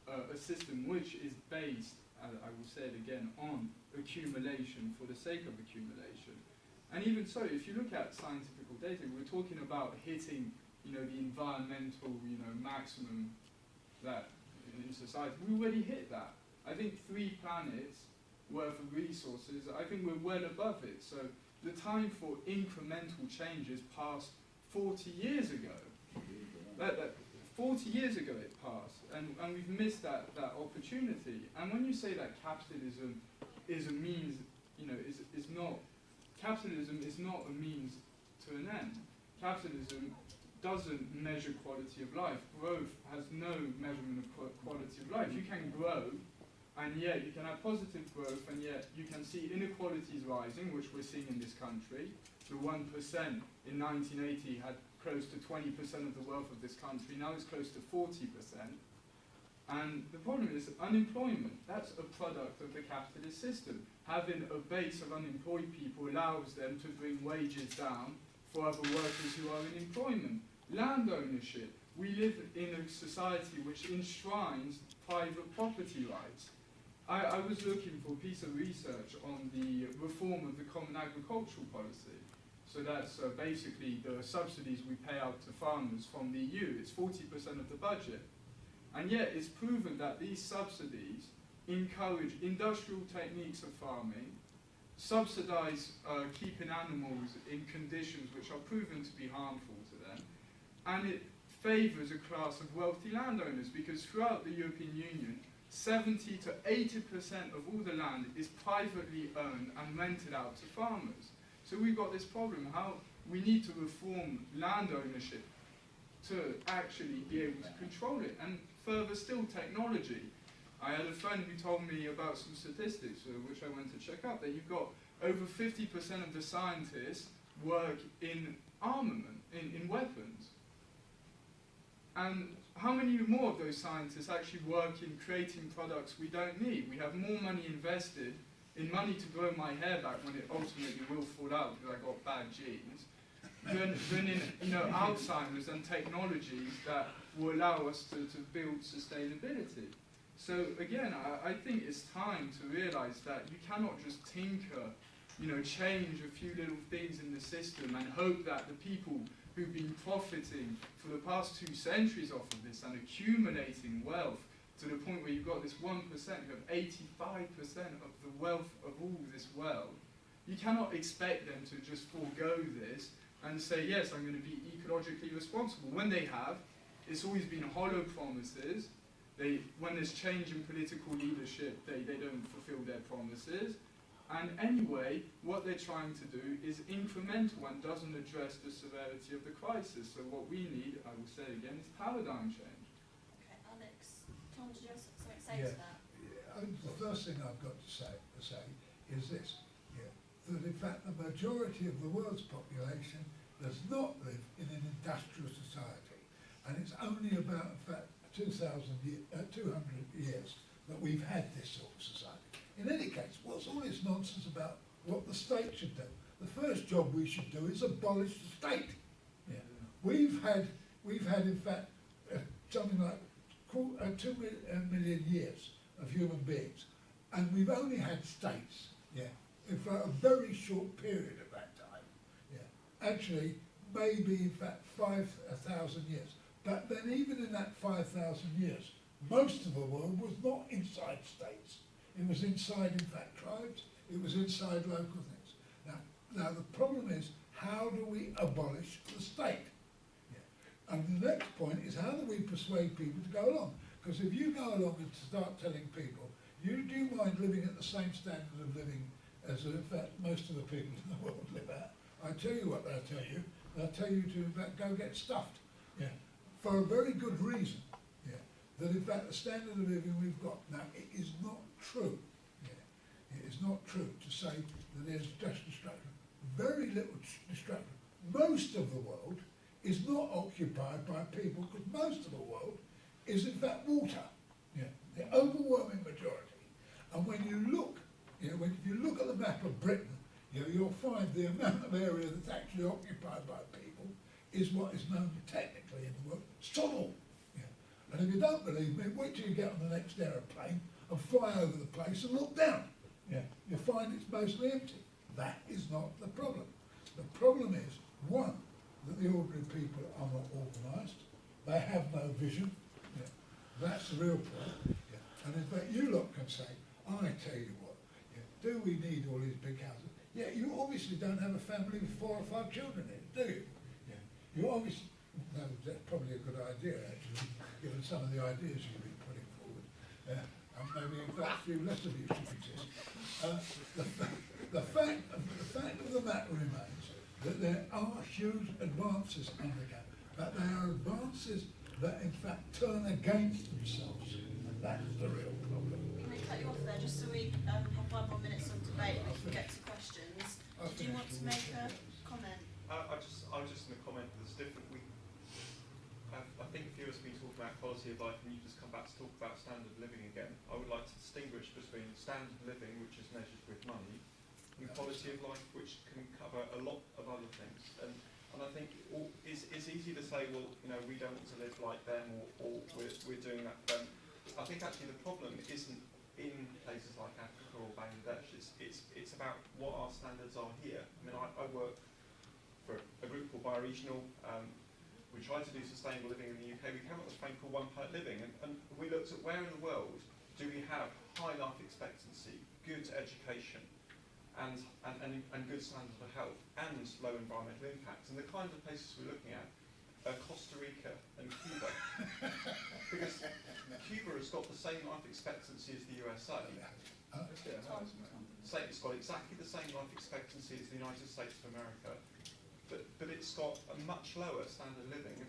a system which is based, I will say it again, on accumulation for the sake of accumulation. And even so, if you look at scientific data, we're talking about hitting, you know, the environmental, you know, maximum that in society. We already hit that. I think 3 planets worth of resources, I think we're well above it. So the time for incremental change is past 40 years ago. 40 years ago it passed, and we've missed that opportunity. And when you say that capitalism is a means, is not, capitalism is not a means to an end. Capitalism doesn't measure quality of life. Growth has no measurement of quality of life. You can grow, and yet you can have positive growth, and yet you can see inequalities rising, which we're seeing in this country. The 1% in 1980 had close to 20% of the wealth of this country. Now it's close to 40%. And the problem is unemployment. That's a product of the capitalist system. Having a base of unemployed people allows them to bring wages down for other workers who are in employment. Land ownership. We live in a society which enshrines private property rights. I was looking for a piece of research on the reform of the Common Agricultural Policy. So that's basically the subsidies we pay out to farmers from the EU. It's 40% of the budget. And yet it's proven that these subsidies encourage industrial techniques of farming, subsidize keeping animals in conditions which are proven to be harmful to them, and it favours a class of wealthy landowners, because throughout the European Union, 70 to 80% of all the land is privately owned and rented out to farmers. So we've got this problem, how we need to reform land ownership to actually be able to control it. And further still, technology. I had a friend who told me about some statistics, which I went to check out, that you've got over 50% of the scientists work in armament, in weapons. And how many more of those scientists actually work in creating products we don't need? We have more money invested in money to grow my hair back when it ultimately will fall out because I got bad genes, than in Alzheimer's and technologies that will allow us to build sustainability. So again, I think it's time to realise that you cannot just tinker, change a few little things in the system and hope that the people who've been profiting for the past 2 centuries off of this and accumulating wealth to the point where you've got this 1% who have 85% of the wealth of all this world, you cannot expect them to just forego this and say, yes, I'm going to be ecologically responsible. When they have, it's always been hollow promises. When there's change in political leadership, they don't fulfill their promises. And anyway, what they're trying to do is incremental and doesn't address the severity of the crisis. So what we need, I will say again, is paradigm change. Okay, Alex, Tom, did you have something to say to that? I think the first thing I've got to say is this, that in fact the majority of the world's population does not live in an industrial society. And it's only about, in fact, 200 years that we've had this sort of society. In any case, what's all this nonsense about what the state should do? The first job we should do is abolish the state. Yeah. We've had in fact something like 2 million years of human beings, and we've only had states, for a very short period of that time. Actually, maybe in fact 5,000 years. But then even in that 5,000 years, most of the world was not inside states. It was inside, in fact, tribes. It was inside local things. Now the problem is, how do we abolish the state? And the next point is, how do we persuade people to go along? Because if you go along and start telling people, do you mind living at the same standard of living as, in fact, most of the people in the world live at? I tell you what they'll tell you. They'll tell you to, in fact, go get stuffed. For a very good reason. That in fact the standard of living we've got now, it is not true. It is not true to say that there's just destruction. Very little destruction. Most of the world is not occupied by people, because most of the world is in fact water. The overwhelming majority. And when you look, if you look at the map of Britain, you'll find the amount of area that's actually occupied by people is what is known technically in the world sod all. And if you don't believe me, wait till you get on the next aeroplane and fly over the place and look down. You'll find it's mostly empty. That is not the problem. The problem is, one, that the ordinary people are not organised. They have no vision. That's the real problem. And in fact, you lot can say, I tell you what, do we need all these big houses? You obviously don't have a family with 4 or 5 children in it, do you? You obviously, no, that's probably a good idea actually, given some of the ideas you've been putting forward. And maybe in fact a few less of you should exist. The fact of the matter remains that there are huge advances under GAP, but they are advances that in fact turn against themselves, and that's the real problem. Can we cut you off there just so we have 5 more minutes of debate and we can get to questions? Do you want to make a comment? I was just going to comment that there's different. I think if you were to be talking about quality of life and you just come back to talk about standard of living again, I would like to distinguish between standard of living, which is measured with money, and quality of life, which can cover a lot of other things. And I think it's easy to say, well, you know, we don't want to live like them, or we're doing that for them. I think actually the problem isn't in places like Africa or Bangladesh. It's about what our standards are here. I mean, I work for a group called Bioregional. We try to do sustainable living in the UK. We came up with a frame called One Planet Living, and we looked at where in the world do we have high life expectancy, good education, and good standards of health, and low environmental impact. And the kind of places we're looking at are Costa Rica and Cuba. Because Cuba has got the same life expectancy as the USA. It's got exactly the same life expectancy as the United States of America, but it's got a much lower standard of living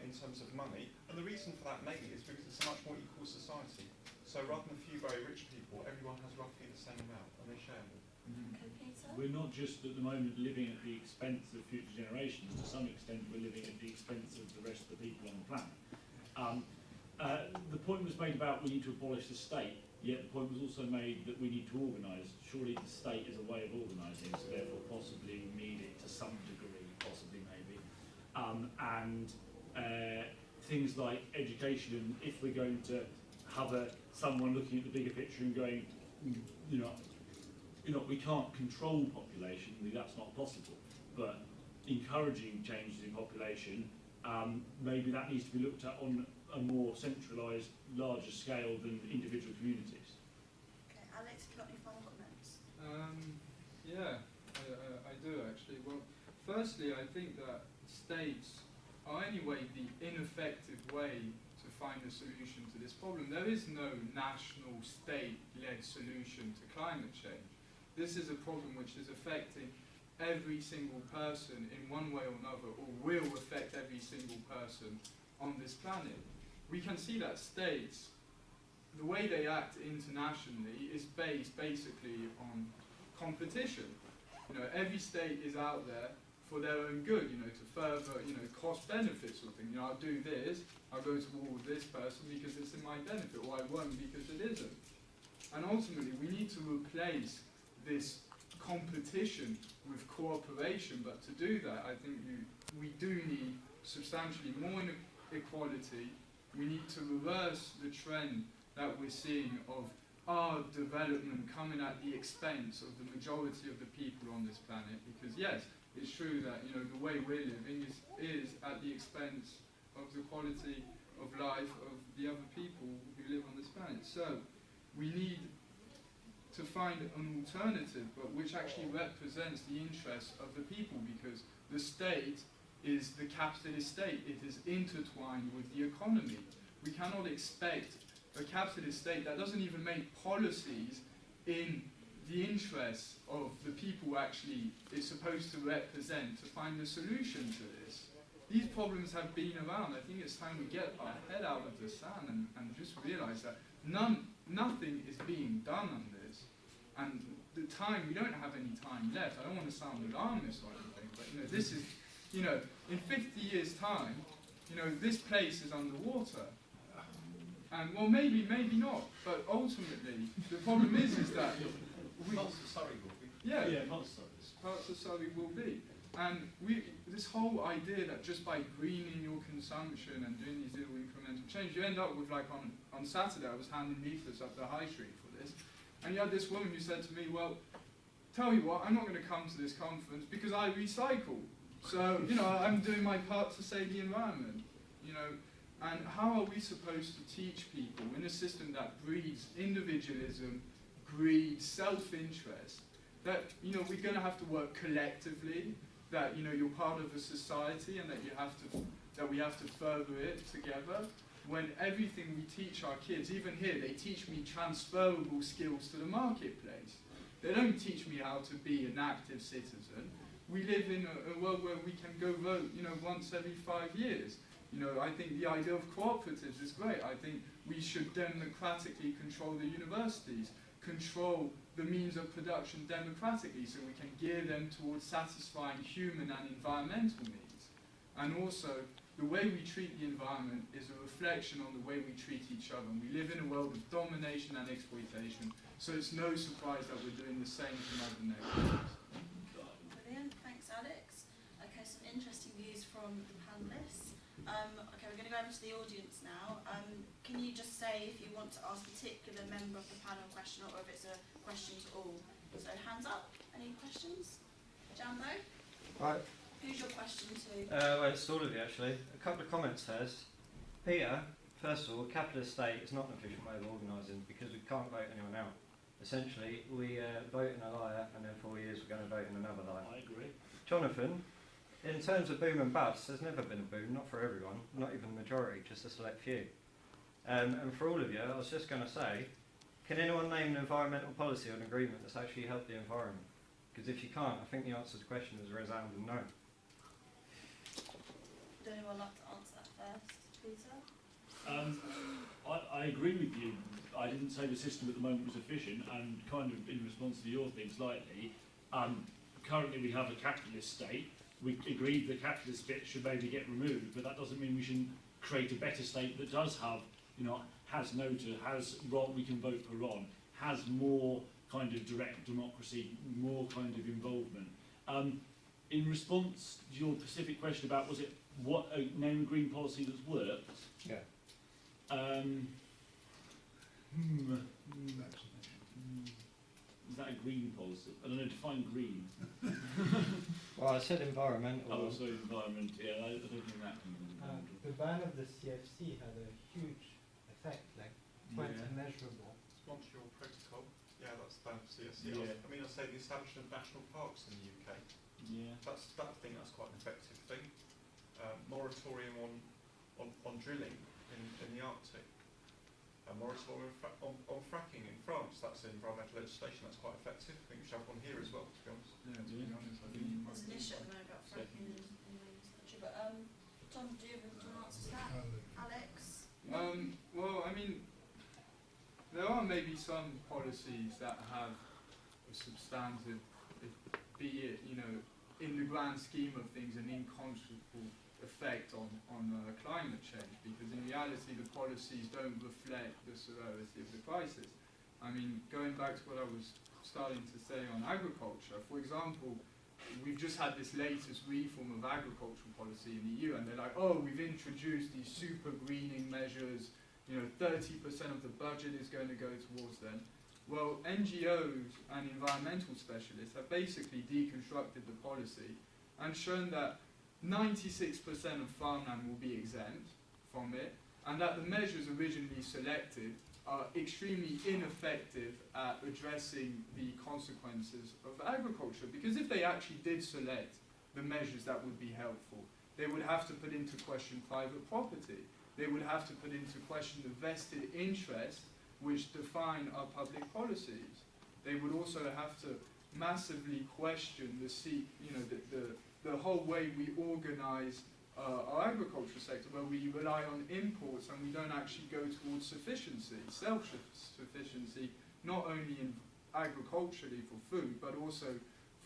in terms of money. And the reason for that mainly is because it's a much more equal society. So rather than a few very rich people, everyone has roughly the same amount, and they share more. Okay, Peter? We're not just at the moment living at the expense of future generations. To some extent, we're living at the expense of the rest of the people on the planet. The point was made about we need to abolish the state, yet the point was also made that we need to organise. Surely the state is a way of organising, so therefore possibly we need it to some degree, possibly maybe. Things like education, and if we're going to have someone looking at the bigger picture and going, you know, we can't control population, that's not possible, but encouraging changes in population, maybe that needs to be looked at on a more centralised, larger scale than individual communities. Okay, Alex, have you got any final comments? Yeah, I do actually. Well, firstly, I think that states are anyway the ineffective way to find a solution to this problem. There is no national state-led solution to climate change. This is a problem which is affecting every single person in one way or another, or will affect every single person on this planet. We can see that states, the way they act internationally is based basically on competition. You know, every state is out there for their own good, you know, to further, you know, cost benefits or thing. You know, I'll do this, I'll go to war with this person because it's in my benefit, or I won't because it isn't. And ultimately, we need to replace this competition with cooperation, but to do that, I think we do need substantially more inequality. We need to reverse the trend that we're seeing of our development coming at the expense of the majority of the people on this planet, because yes, it's true that, you know, the way we're living is at the expense of the quality of life of the other people who live on this planet. So we need to find an alternative, but which actually represents the interests of the people, because the state is the capitalist state. It is intertwined with the economy. We cannot expect a capitalist state that doesn't even make policies in the interests of the people actually it's supposed to represent to find a solution to this. These problems have been around. I think it's time we get our head out of the sand and just realise that nothing is being done on this. And the time, we don't have any time left. I don't want to sound alarmist or anything, but you know, this is, you know, in 50 years' time, you know, this place is underwater. And well, maybe not, but ultimately, the problem is that Parts of Surrey will be. Yeah, Parts of Surrey will be. And this whole idea that just by greening your consumption and doing these little incremental changes, you end up with, like, on Saturday, I was handing leaflets up the high street for this, and you had this woman who said to me, well, tell you what, I'm not going to come to this conference because I recycle. So, you know, I'm doing my part to save the environment, you know. And how are we supposed to teach people in a system that breeds individualism, greed, self-interest, that, you know, we're going to have to work collectively, that you're part of a society and that we have to further it together. When everything we teach our kids, even here, they teach me transferable skills to the marketplace. They don't teach me how to be an active citizen. We live in a world where we can go vote, once every 5 years. I think the idea of cooperatives is great. I think we should democratically control the universities, control the means of production democratically, so we can gear them towards satisfying human and environmental needs. And also, the way we treat the environment is a reflection on the way we treat each other. And we live in a world of domination and exploitation, so it's no surprise that we're doing the same to Mother Nature. Brilliant, thanks Alex. Okay, some interesting views from the panellists. Okay, we're going to go over to the audience now. Can you just say if you want to ask a particular member of the panel a question or if it's a question to all? So hands up, any questions? Jambo? Right. Who's your question to? Well, it's all of you actually. A couple of comments says, Peter, first of all, capitalist state is not an efficient way of organising because we can't vote anyone out. Essentially, we vote in a liar and in 4 years we're going to vote in another liar. I agree. Jonathan, in terms of boom and bust, there's never been a boom, not for everyone, not even the majority, just a select few. And for all of you, I was just going to say, can anyone name an environmental policy or an agreement that's actually helped the environment? Because if you can't, I think the answer to the question is a resounding no. Would anyone like to answer that first, Peter? I agree with you. I didn't say the system at the moment was efficient, and kind of in response to your thing slightly, currently we have a capitalist state. We agreed the capitalist bit should maybe get removed, but that doesn't mean we shouldn't create a better state that does have, has NOTA, has Ron, we can vote for Ron, has more kind of direct democracy, more kind of involvement. In response to your specific question about, was it what a name green policy that's worked? Yeah. Is that a green policy? I don't know, define green. Well, I said environmental. Oh, so environment, yeah, I don't think that can be The ban of the CFC had a huge effect, like 20 measurable. Montreal Protocol. Yeah, that's the CSC. Yeah. I mean, I say the establishment of national parks in the UK. Yeah. I think that's quite an effective thing. Moratorium on drilling in the Arctic. A moratorium on fracking in France. That's environmental legislation. That's quite effective. I think we should have one here as well, to be honest. Yeah, to be honest, I think There's an issue at the moment about fracking in this country, but Tom, do you have an answer to that? Alex? well, I mean, there are maybe some policies that have a substantive, be it, in the grand scheme of things, an incontrovertible effect on climate change, because in reality the policies don't reflect the severity of the crisis. I mean, going back to what I was starting to say on agriculture, for example, we've just had this latest reform of agricultural policy in the EU, and they're like, oh, we've introduced these super greening measures, 30% of the budget is going to go towards them. Well, NGOs and environmental specialists have basically deconstructed the policy and shown that 96% of farmland will be exempt from it, and that the measures originally selected are extremely ineffective at addressing the consequences of agriculture. Because if they actually did select the measures that would be helpful, they would have to put into question private property. They would have to put into question the vested interests which define our public policies. They would also have to massively question the whole way we organise our agricultural sector, where we rely on imports and we don't actually go towards sufficiency, self-sufficiency, not only in agriculturally for food, but also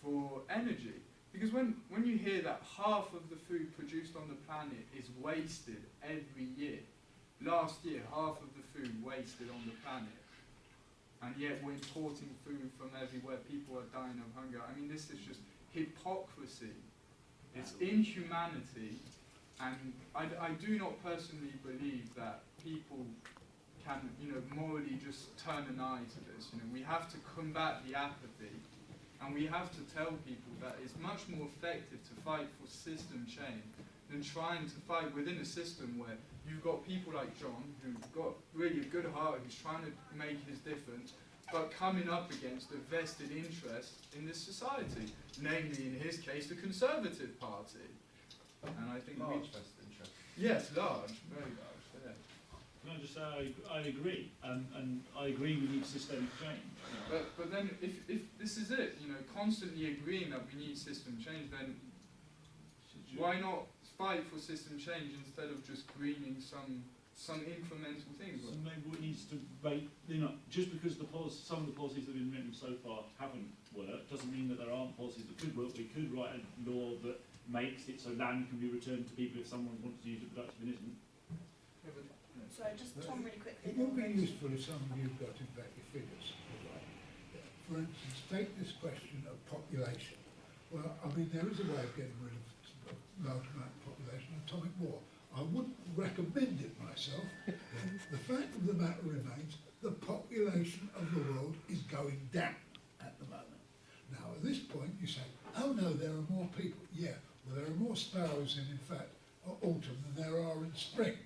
for energy. Because when you hear that half of the food produced on the planet is wasted every year, last year half of the food wasted on the planet, and yet we're importing food from everywhere, people are dying of hunger. I mean, this is just hypocrisy. It's inhumanity, and I do not personally believe that people can, morally just turn an eye to this. We have to combat the apathy, and we have to tell people that it's much more effective to fight for system change than trying to fight within a system where you've got people like John, who've got really a good heart, who's trying to make his difference, but coming up against a vested interest in this society, namely, in his case, the Conservative Party. And I think Large vested interest. yes, large, very large, yeah. Can I just say I agree, and I agree we need systemic change. But then if this is it, you know, constantly agreeing that we need system change, then why not fight for system change instead of just greening some incremental things? So maybe what needs to wait, you know, just because some of the policies that have been written so far haven't worked, doesn't mean that there aren't policies that could work. We could write a law that makes it so land can be returned to people if someone wants to use it productive and isn't. So just Tom, really quickly. It would be useful if some of you got in fact your figures. Right? For instance, take this question of population. Well, I mean, there is a way of getting rid of large amount of population, atomic war. I wouldn't recommend it myself. The fact of the matter remains, the population of the world is going down at the moment. Now, at this point, you say, oh no, there are more people. Yeah, well, there are more sparrows in fact, autumn than there are in spring.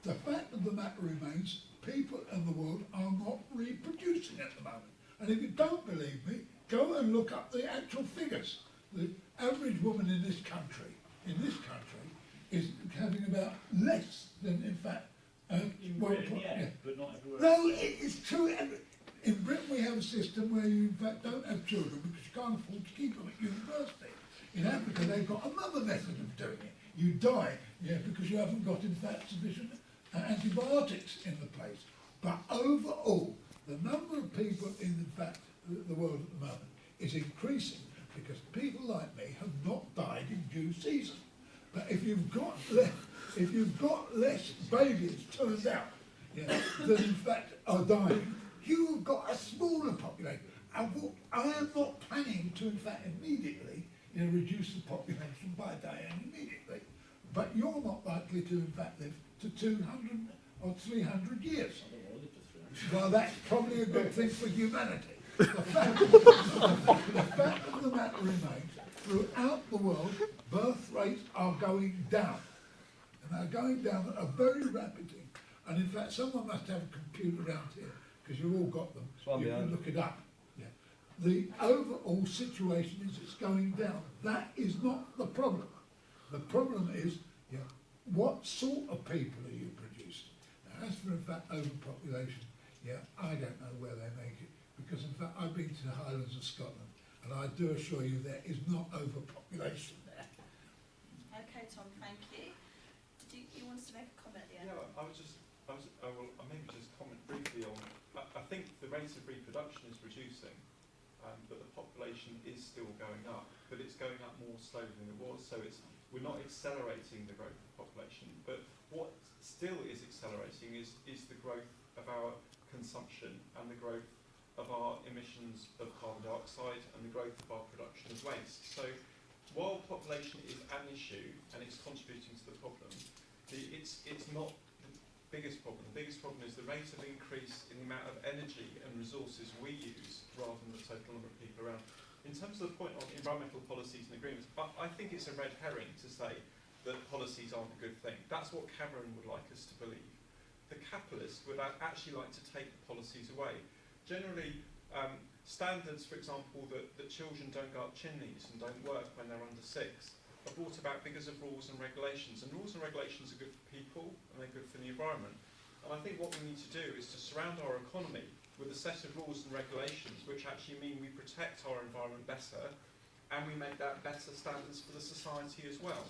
The fact of the matter remains, people in the world are not reproducing at the moment. And if you don't believe me, go and look up the actual figures. The average woman in this country, is having about less than, in fact, In Britain, yeah, but not everywhere. No, it's true. In Britain we have a system where you, in fact, don't have children because you can't afford to keep them at university. In Africa, they've got another method of doing it. You die, yeah, because you haven't got, in fact, sufficient antibiotics in the place. But overall, the number of people in fact, the world at the moment is increasing because people like me have not died in due season. But if you've got less babies turned out, yeah, that in fact are dying, you've got a smaller population. I am not planning to, in fact, immediately, you know, reduce the population by dying immediately. But you're not likely to, in fact, live to 200 or 300 years. Well, that's probably a good thing for humanity. The fact of the matter remains, throughout the world, birth rates are going down. And they're going down at a very rapid thing. And in fact, someone must have a computer around here, because you've all got them. You can look it up. Yeah. The overall situation is it's going down. That is not the problem. The problem is, yeah, what sort of people are you producing? Now, as for, in fact, overpopulation, yeah, I don't know where they make it. Because, in fact, I've been to the Highlands of Scotland, and I do assure you there is not overpopulation there. Okay, Tom, thank you. Do you want us to make a comment at the end? Yeah, I will maybe just comment briefly on, I think the rate of reproduction is reducing, but the population is still going up, but it's going up more slowly than it was, so we're not accelerating the growth of the population, but what still is accelerating is the growth of our consumption and the growth of our emissions of carbon dioxide and the growth of our production of waste. So while population is an issue and it's contributing to the problem, it's not the biggest problem. The biggest problem is the rate of increase in the amount of energy and resources we use rather than the total number of people around. In terms of the point on environmental policies and agreements, I think it's a red herring to say that policies aren't a good thing. That's what Cameron would like us to believe. The capitalists would actually like to take the policies away. Generally, standards, for example, that children don't go up chimneys and don't work when they're under 6 are brought about because of rules and regulations. And rules and regulations are good for people and they're good for the environment. And I think what we need to do is to surround our economy with a set of rules and regulations which actually mean we protect our environment better and we make that better standards for the society as well.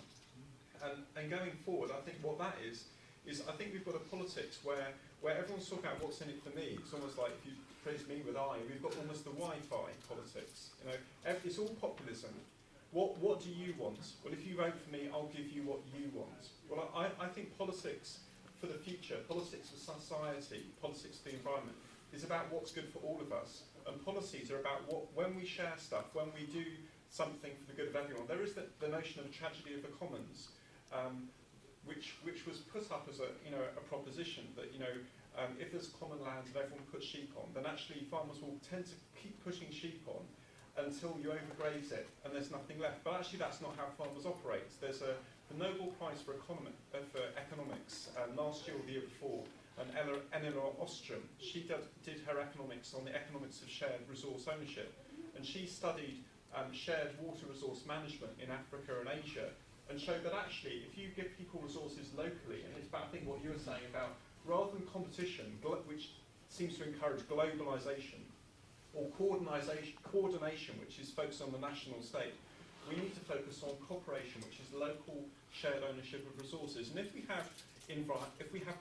And going forward, I think what that is I think we've got a politics where everyone's talking about what's in it for me. It's almost like if you praise me with I, we've got almost the Wi-Fi politics. You know, it's all populism. What do you want? Well, if you vote for me, I'll give you what you want. Well, I think politics for the future, politics for society, politics for the environment, is about what's good for all of us. And policies are about when we share stuff, when we do something for the good of everyone. There is the notion of a tragedy of the commons, which was put up as a proposition that if there's common land and everyone puts sheep on, then actually farmers will tend to keep pushing sheep on until you overgraze it and there's nothing left. But actually that's not how farmers operate. There's a the Nobel Prize for Economics last year or the year before, and Eleanor Ostrom, she did her economics on the economics of shared resource ownership, and she studied shared water resource management in Africa and Asia, and showed that actually, if you give people resources locally, and it's about, I think, what you were saying about, rather than competition, which seems to encourage globalisation, or coordination, which is focused on the national state, we need to focus on cooperation, which is local shared ownership of resources. And if we have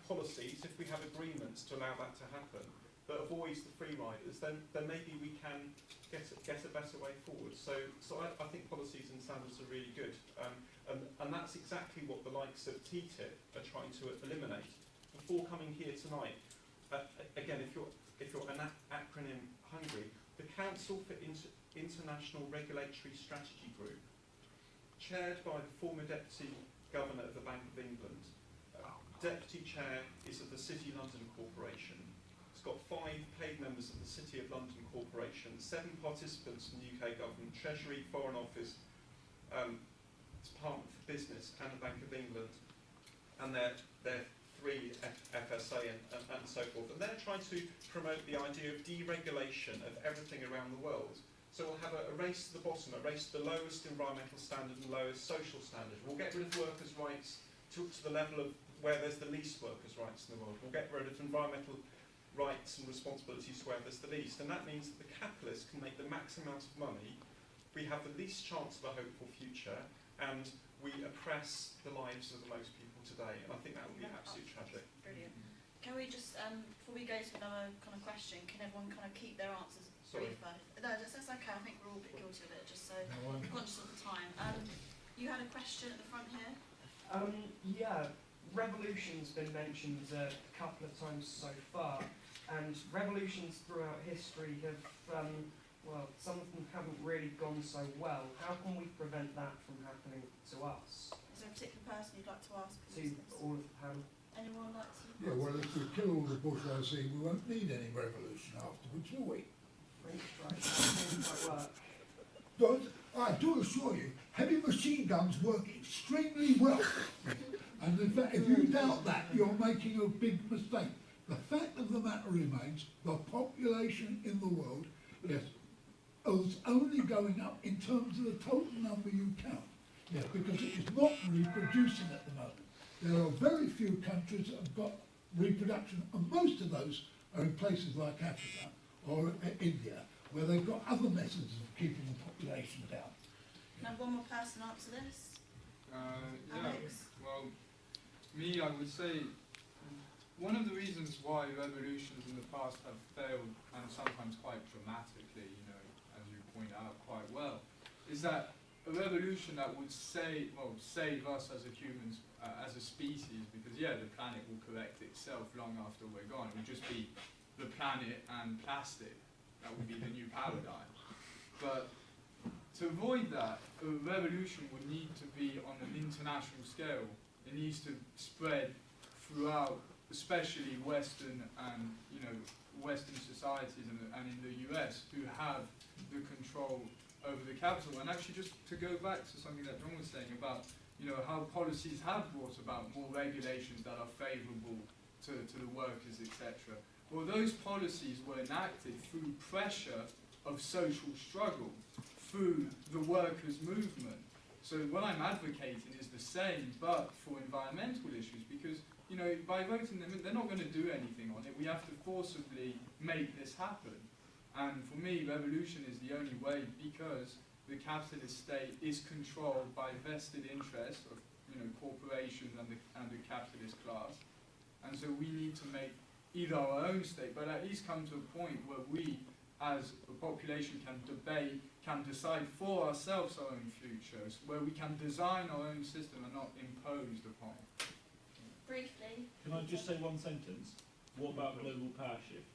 policies, if we have agreements to allow that to happen, that avoids the free riders, then maybe we can get a better way forward. So I think policies and standards are really good, and that's exactly what the likes of TTIP are trying to eliminate. Before coming here tonight, again, if you're an acronym hungry, the Council for International Regulatory Strategy Group, chaired by the former Deputy Governor of the Bank of England, Deputy Chair is of the City London Corporation. It's got 5 paid members of the City of London Corporation, 7 participants from the UK Government, Treasury, Foreign Office, Department for Business and the Bank of England, and they're 3 FSA and so forth. And they're trying to promote the idea of deregulation of everything around the world. So we'll have a race to the bottom, a race to the lowest environmental standard and lowest social standard. We'll get rid of workers' rights to the level of where there's the least workers' rights in the world. We'll get rid of environmental rights and responsibilities where there's the least. And that means that the capitalists can make the maximum amount of money, we have the least chance of a hopeful future, and we oppress the lives of the most people today. And I think that would be absolutely tragic. Brilliant. Can we just, before we go to another kind of question, can everyone kind of keep their answers Sorry. brief? No, that's okay. I think we're all a bit guilty of it, just so No, I'm conscious of the time. You had a question at the front here? Yeah, revolution's been mentioned a couple of times so far, and revolutions throughout history have, well, some of them haven't really gone so well. How can we prevent that from happening to us? Is there a particular person you'd like to ask? To all of the panel? Anyone like to? Yeah, well, if we kill all the bourgeoisie, we won't need any revolution afterwards, will we? French strike, that work. But I do assure you, heavy machine guns work extremely well. And in fact, if you doubt that, you're making a big mistake. The fact of the matter remains, the population in the world is only going up in terms of the total number you count. Yes, because it is not reproducing at the moment. There are very few countries that have got reproduction, and most of those are in places like Africa or India, where they've got other methods of keeping the population down. Can I have one more person answer this? Yeah, Alex? well, me, I would say one of the reasons why revolutions in the past have failed, and sometimes quite dramatically, you know, as you point out quite well, is that a revolution that would save us as a humans, as a species, because yeah, the planet will correct itself long after we're gone. It would just be the planet and plastic. That would be the new paradigm. But to avoid that, a revolution would need to be on an international scale. It needs to spread throughout, especially Western and Western societies and in the US, who have the control over the capital. And actually, just to go back to something that John was saying about how policies have brought about more regulations that are favourable to the workers, etc. Well, those policies were enacted through pressure of social struggle, through the workers' movement. So what I'm advocating is the same, but for environmental issues, because by voting them in, they're not going to do anything on it. We have to forcibly make this happen. And for me, revolution is the only way, because the capitalist state is controlled by vested interests of corporations and the capitalist class. And so we need to make either our own state, but at least come to a point where we, as a population, can debate, can decide for ourselves our own futures, where we can design our own system and not imposed upon. Briefly. Can I just say one sentence? What about global power shift?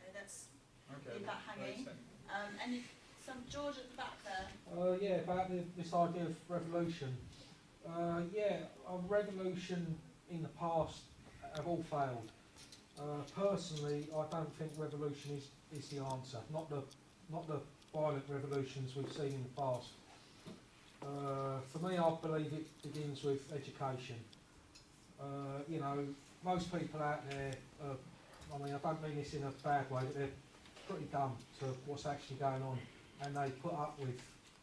Okay, let's Okay. leave that hanging. George at the back there. Yeah, about this idea of revolution. Revolution in the past have all failed. Personally, I don't think revolution is the answer. Not the violent revolutions we've seen in the past. For me, I believe it begins with education. You know, most people out there, I mean, I don't mean this in a bad way, but they're pretty dumb to what's actually going on, and they put up with,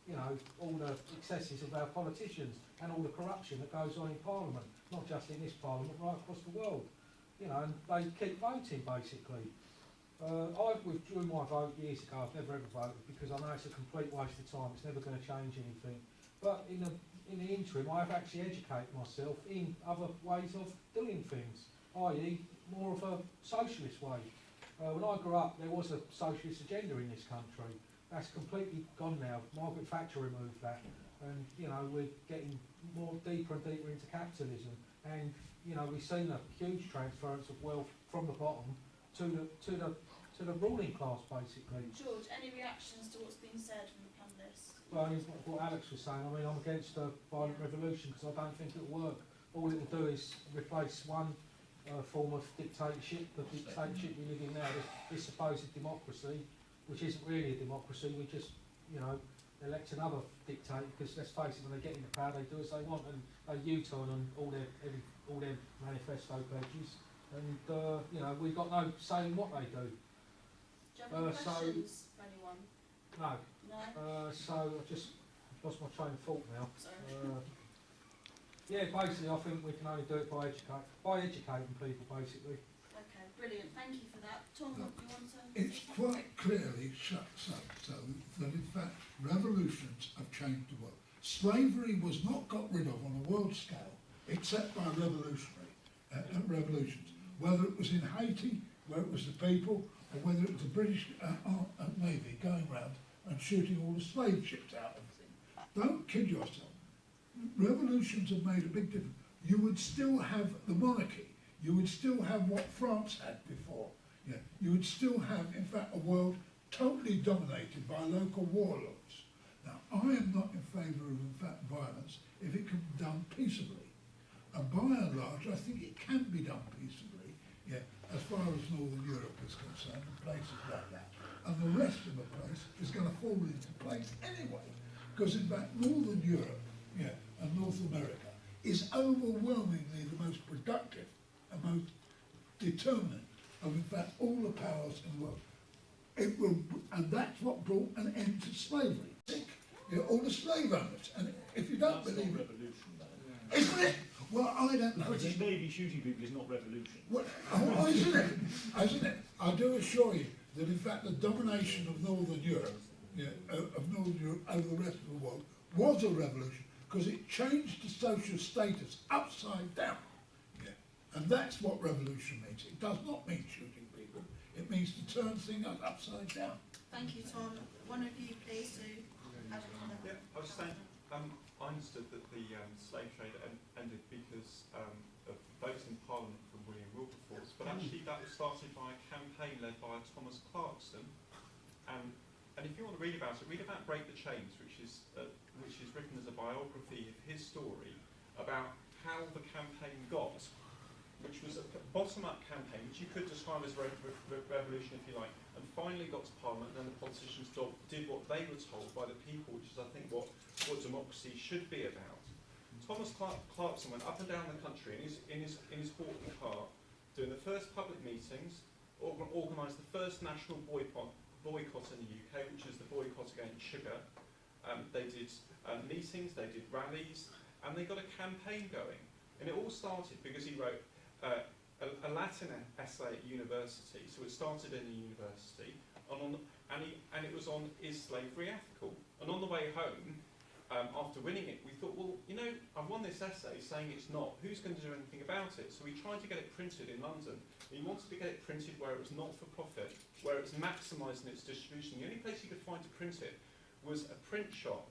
you know, all the excesses of our politicians and all the corruption that goes on in Parliament, not just in this Parliament, right across the world. You know, and they keep voting, basically. I withdrew my vote years ago. I've never ever voted because I know it's a complete waste of time. It's never going to change anything. But in the interim, I have actually educated myself in other ways of doing things, i.e. more of a socialist way. When I grew up, there was a socialist agenda in this country. That's completely gone now. Margaret Thatcher removed that. And, you know, we're getting more deeper and deeper into capitalism. And, you know, we've seen a huge transference of wealth from the bottom to the ruling class, basically. George, any reactions to what's been said from the panellists? Well, what Alex was saying, I mean, I'm against a violent revolution because I don't think it'll work. All it will do is replace one form of dictatorship, the dictatorship we live in now, this supposed democracy, which isn't really a democracy. We just, you know, elect another dictator because, let's face it, when they get into power, they do as they want and they U-turn on all their manifesto pledges. And, you know, we've got no say in what they do. Do you have any questions for anyone? No. No? So I just lost my train of thought now. Sorry. Yeah, basically I think we can only do it by educating people, basically. Okay, brilliant. Thank you for that. Tom, do you want to? It's quite clearly so that in fact revolutions have changed the world. Slavery was not got rid of on a world scale except by revolutions, whether it was in Haiti, where it was the people, or whether it was the British Navy going round and shooting all the slave ships out of things. Don't kid yourself. Revolutions have made a big difference. You would still have the monarchy. You would still have what France had before. Yeah. You would still have, in fact, a world totally dominated by local warlords. Now, I am not in favour of, in fact, violence if it can be done peaceably. And by and large, I think it can be done peaceably, yeah, as far as Northern Europe is concerned, and places like that. And the rest of the place is going to fall into place anyway. Because, in fact, Northern Europe, yeah, and North America is overwhelmingly the most productive and most determinant of, in fact, all the powers in the world. It will, and that's what brought an end to slavery. You know, all the slave owners, and if you don't believe it, isn't it? Well, I don't know. The British Navy shooting people is not revolution. Well, oh, isn't it? Isn't it? I do assure you that, in fact, the domination of Northern Europe, yeah, of Northern Europe over the rest of the world was a revolution because it changed the social status upside down. Yeah. And that's what revolution means. It does not mean shooting people. It means to turn things upside down. Thank you, Tom. One of you, please, to add a comment. Yeah, I was saying, I understood that the slave trade ended because of votes in Parliament from William Wilberforce, but actually that was started by a campaign led by Thomas Clarkson. And if you want to read about it, read about Break the Chains, which is written as a biography of his story about how the campaign got, which was a bottom-up campaign, which you could describe as revolution if you like, and finally got to Parliament, and then the politicians did what they were told by the people, which is I think what democracy should be about. Thomas Clarkson went up and down the country in his Horton car, doing the first public meetings, organised the first national boycott in the UK, which is the boycott against sugar. They did meetings, they did rallies, and they got a campaign going. And it all started because he wrote a Latin essay at university, so it started in a university, and it was on, is slavery ethical? And on the way home, after winning it, we thought, well, you know, I've won this essay saying it's not. Who's going to do anything about it? So we tried to get it printed in London. We wanted to get it printed where it was not for profit, where it was maximised in its distribution. The only place you could find to print it was a print shop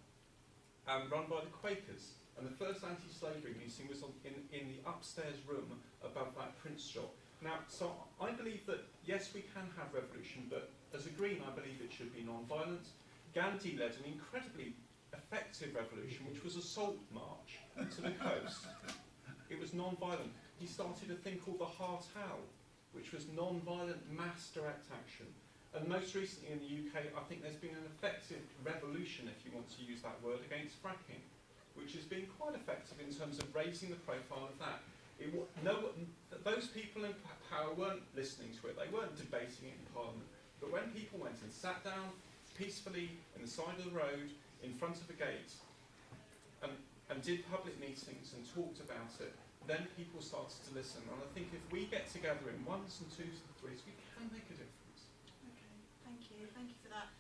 run by the Quakers. And the first anti-slavery meeting was in the upstairs room above that print shop. Now, so I believe that, yes, we can have revolution, but as a Green, I believe it should be non-violent. Gandhi led an incredibly effective revolution, which was a salt march to the coast. It was non-violent. He started a thing called the Heart Howl, which was non-violent mass direct action. And most recently in the UK, I think there's been an effective revolution, if you want to use that word, against fracking. which has been quite effective in terms of raising the profile of that. Those people in power weren't listening to it, they weren't debating it in Parliament, but when people went and sat down peacefully in the side of the road in front of a gate and did public meetings and talked about it, then people started to listen. And I think if we get together in ones and twos and threes, we can make a difference. Okay, thank you for that.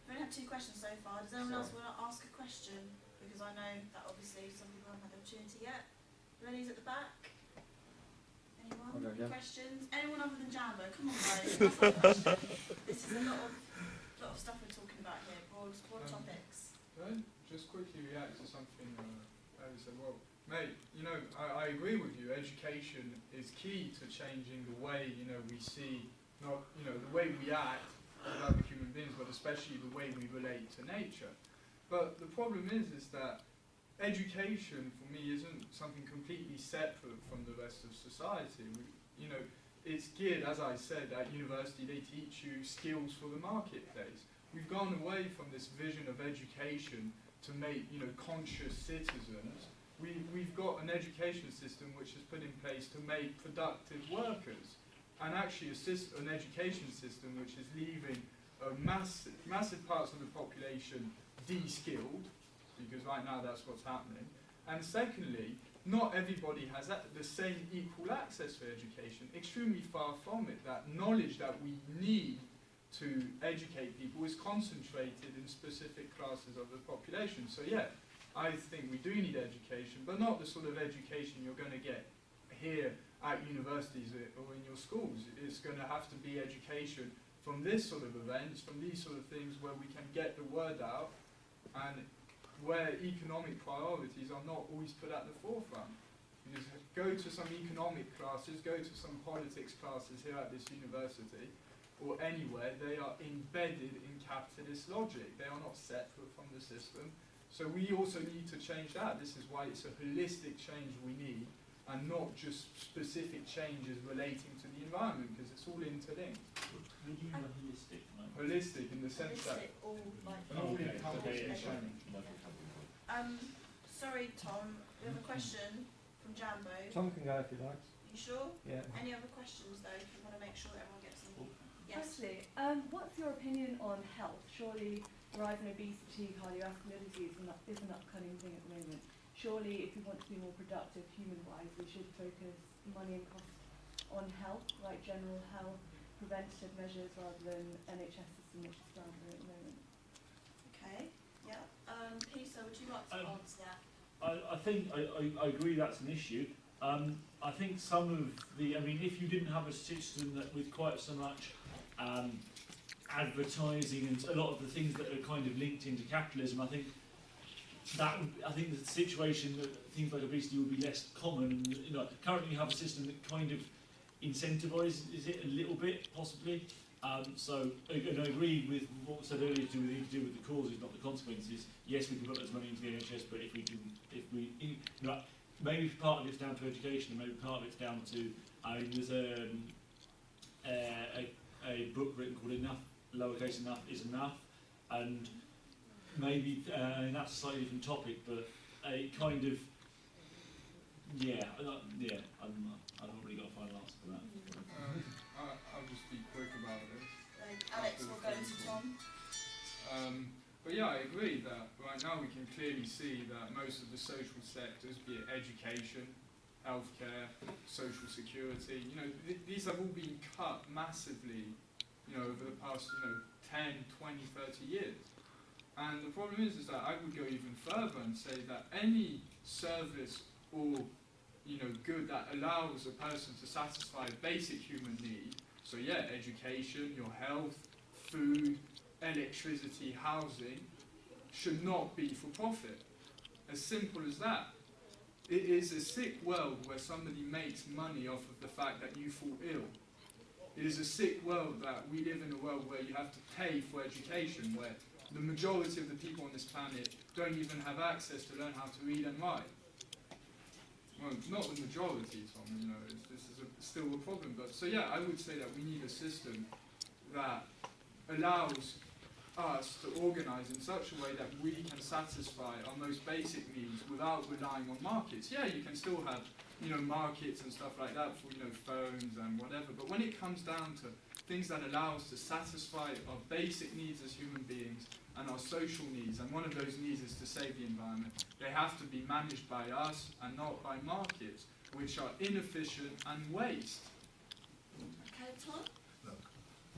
We only have 2 questions so far. Does anyone else want to ask a question? Because I know that obviously some people haven't had the opportunity yet. Ready's at the back. Anyone? Questions? Anyone other than Jambo? Come on, guys. This is a lot of stuff we're talking about here. Broad topics. Can I just quickly react to something Barry said? Well, mate, you know, I agree with you. Education is key to changing the way, you know, we see, not, you know, the way we act with other human beings, but especially the way we relate to nature. But the problem is that education for me isn't something completely separate from the rest of society. You know, it's geared, as I said, at university they teach you skills for the marketplace. We've gone away from this vision of education to make, you know, conscious citizens. We've got an education system which is put in place to make productive workers, and actually an education system which is leaving massive parts of the population de-skilled, because right now that's what's happening. And secondly, not everybody has the same equal access to education. Extremely far from it. That knowledge that we need to educate people is concentrated in specific classes of the population. So yeah, I think we do need education, but not the sort of education you're going to get here at universities or in your schools. It's going to have to be education from this sort of events, from these sort of things where we can get the word out and where economic priorities are not always put at the forefront. You just go to some economic classes, go to some politics classes here at this university, or anywhere, they are embedded in capitalist logic. They are not separate from the system. So we also need to change that. This is why it's a holistic change we need, and not just specific changes relating to the environment, because it's all interlinked. Would you mean holistic? Holistic in the sense that all like an all-encompassing change. Sorry, Tom. We have a question from Jambo. Tom can go if he likes. You sure? Yeah. Any other questions though? If you want to make sure that everyone gets them. Yes. Firstly, what's your opinion on health? Surely rising obesity, cardiovascular disease is an upcoming thing at the moment. Surely if we want to be more productive human-wise, we should focus money and cost on health, like general health, preventative measures, rather than NHS system which is floundering at the moment. Okay, yeah. Peter, would you like to answer that? I think I agree that's an issue. I think some of the, I mean, if you didn't have a system that with quite so much advertising and a lot of the things that are kind of linked into capitalism, I think the situation that things like obesity would be less common. And, you know, currently you have a system that kind of incentivises it a little bit, possibly. So, and I agree with what was said earlier to do with the causes, not the consequences. Yes, we can put lots of money into the NHS, but you know, maybe part of it's down to education, and maybe part of it's down to, I mean, there's a book written called Enough, lowercase enough is enough, and maybe, and that's a slightly different topic, but a kind of, I don't really got a final answer for that. I'll just be quick about this. Alex will go to Tom. But yeah, I agree that right now we can clearly see that most of the social sectors, be it education, healthcare, social security, you know, these have all been cut massively, you know, over the past, 10, 20, 30 years. And the problem is that I would go even further and say that any service or, good that allows a person to satisfy a basic human need, so yeah, education, your health, food, electricity, housing, should not be for profit. As simple as that. It is a sick world where somebody makes money off of the fact that you fall ill. It is a sick world that we live in a world where you have to pay for education, where the majority of the people on this planet don't even have access to learn how to read and write. Well, not the majority, Tom, this is still a problem. But so yeah, I would say that we need a system that allows us to organise in such a way that we can satisfy our most basic needs without relying on markets. Yeah, you can still have, markets and stuff like that for, phones and whatever, but when it comes down to things that allow us to satisfy our basic needs as human beings and our social needs, and one of those needs is to save the environment, they have to be managed by us and not by markets, which are inefficient and waste. Okay, Tom?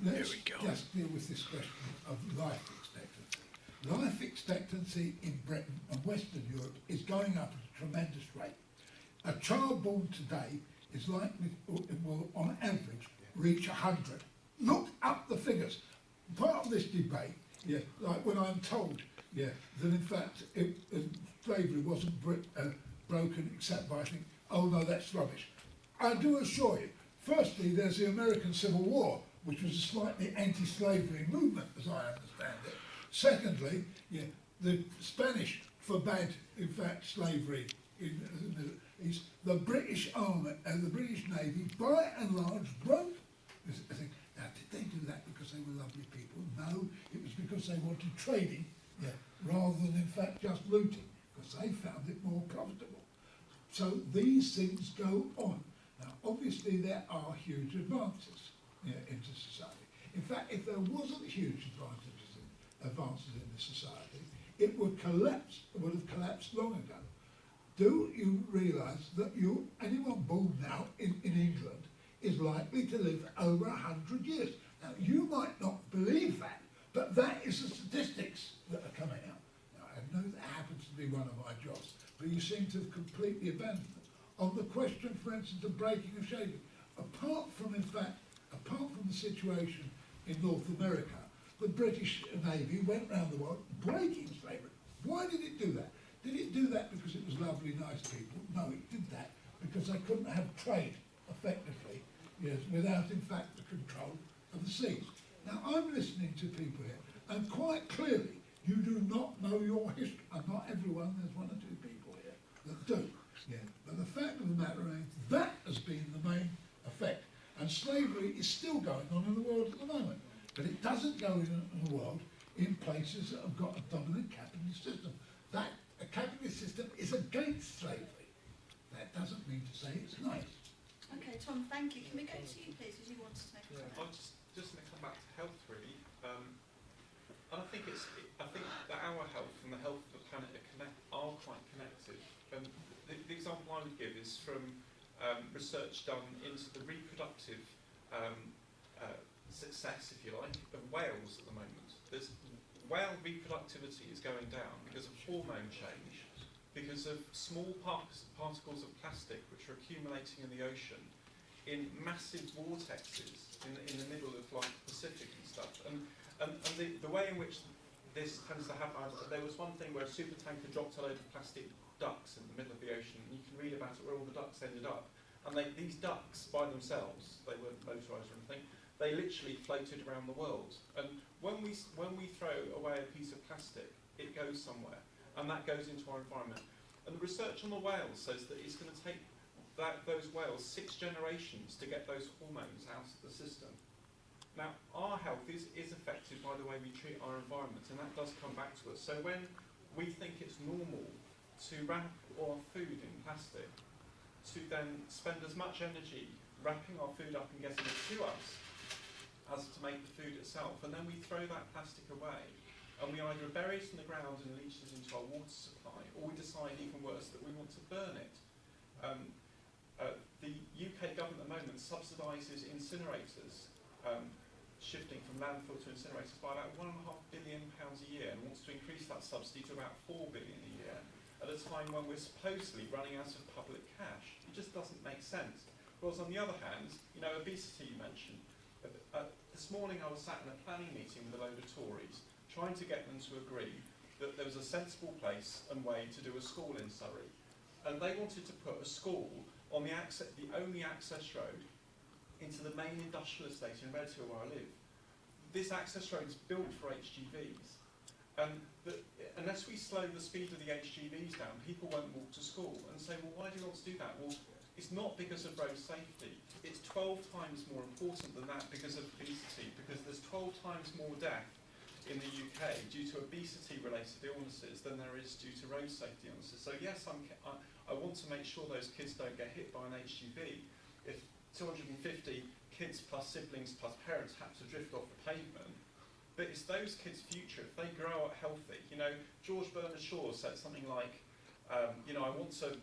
Let's There we go. just deal with this question of life expectancy. Life expectancy in Britain and Western Europe is going up at a tremendous rate. A child born today is likely, will on average, reach 100. Look up the figures. Part of this debate, like when I'm told, that in fact slavery wasn't broken except by, I think, oh no, that's rubbish. I do assure you, firstly, there's the American Civil War, which was a slightly anti-slavery movement, as I understand it. Secondly, the Spanish forbade, in fact, slavery in the Middle East. The British Army and the British Navy, by and large, broke this thing. Now, did they do that because they were lovely people? No, it was because they wanted trading, rather than, in fact, just looting, because they found it more profitable. So these things go on. Now, obviously, there are huge advances into society. In fact, if there wasn't huge advances in the society, it would collapse. It would have collapsed long ago. Do you realise that anyone born now in England is likely to live over 100 years? Now, you might not believe that, but that is the statistics that are coming out. Now, I know that happens to be one of my jobs, but you seem to have completely abandoned it. On the question, for instance, of breaking and shaving, apart from the situation in North America, the British Navy went round the world breaking slavery. Why did it do that? Did it do that because it was lovely, nice people? No, it did that because they couldn't have trade effectively, without, in fact, the control of the seas. Now, I'm listening to people here, and quite clearly, you do not know your history. And not everyone, there's one or two people here that do. But the fact of the matter is, that has been the main effect. And slavery is still going on in the world at the moment. But it doesn't go in the world in places that have got a dominant capitalist system. That a capitalist system is against slavery. That doesn't mean to say it's nice. Okay, Tom, thank you. Can we go to you, please, because you wanted to make a comment? I'm just going to come back to health, really. And I think that our health and the health of the planet are quite connected. And the example I would give is from research done into the reproductive success, if you like, of whales at the moment. Whale reproductivity is going down because of hormone change, because of small particles of plastic which are accumulating in the ocean in massive vortexes in the middle of like the Pacific and stuff. And the way in which this tends to happen, there was one thing where a supertanker dropped a load of plastic ducks in the middle of the ocean, and you can read about it where all the ducks ended up. And these ducks by themselves, they weren't motorised or anything, they literally floated around the world. And when we throw away a piece of plastic, it goes somewhere, and that goes into our environment. And the research on the whales says that it's going to take those whales 6 generations to get those hormones out of the system. Now, our health is affected by the way we treat our environment, and that does come back to us. So when we think it's normal to wrap our food in plastic, to then spend as much energy wrapping our food up and getting it to us as to make the food itself, and then we throw that plastic away, and we either bury it in the ground and leach it into our water supply, or we decide, even worse, that we want to burn it. The UK government at the moment subsidises incinerators, shifting from landfill to incinerators by about £1.5 billion a year, and wants to increase that subsidy to about £4 billion a year at a time when we're supposedly running out of public cash. It just doesn't make sense. Whereas on the other hand, obesity you mentioned. This morning I was sat in a planning meeting with a load of Tories, trying to get them to agree that there was a sensible place and way to do a school in Surrey. And they wanted to put a school on the only access road into the main industrial estate in Redhill where I live. This access road is built for HGVs. And unless we slow the speed of the HGVs down, people won't walk to school and say, well, why do you want to do that? Well, it's not because of road safety. It's 12 times more important than that because of obesity, because there's 12 times more death in the UK due to obesity-related illnesses than there is due to road safety illnesses. So yes, I want to make sure those kids don't get hit by an HGV. If 250 kids plus siblings plus parents have to drift off the pavement, but it's those kids' future. If they grow up healthy, you know, George Bernard Shaw said something like, you know, I want to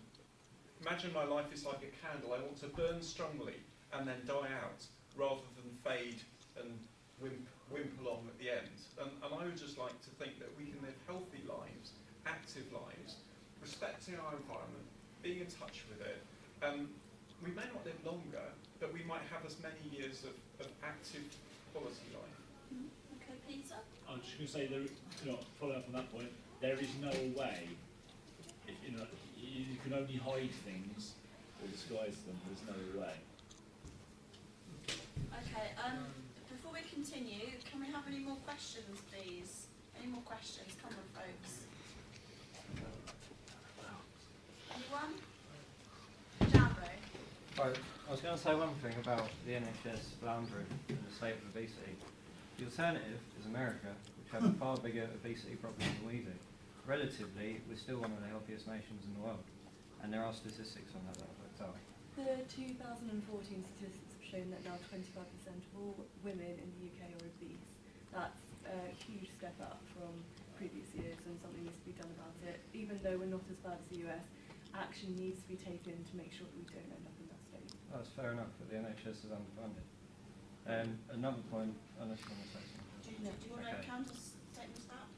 imagine my life is like a candle. I want to burn strongly and then die out, rather than fade and wimp along at the end. And I would just like to think that we can live healthy lives, active lives, respecting our environment, being in touch with it. We may not live longer, but we might have as many years of active quality life. Okay, Peter? I was just going to say, following up on that point, there is no way, you can only hide things or disguise them, there's no way. Okay, before we continue, can we have any more questions, please? Any more questions? Come on, folks. Anyone? Jambo? Right, I was going to say one thing about the NHS floundering and the state of obesity. The alternative is America, which have a far bigger obesity problem than we do. Relatively, we're still one of the healthiest nations in the world, and there are statistics on that I've looked up. The 2014 statistics have shown that now 25% of all women in the UK are obese. That's a huge step up from previous years, and something needs to be done about it. Even though we're not as bad as the US, action needs to be taken to make sure that we don't end up in that state. That's fair enough, but the NHS is underfunded. Another point, unless you want to say something. Do you want to counter statement to that?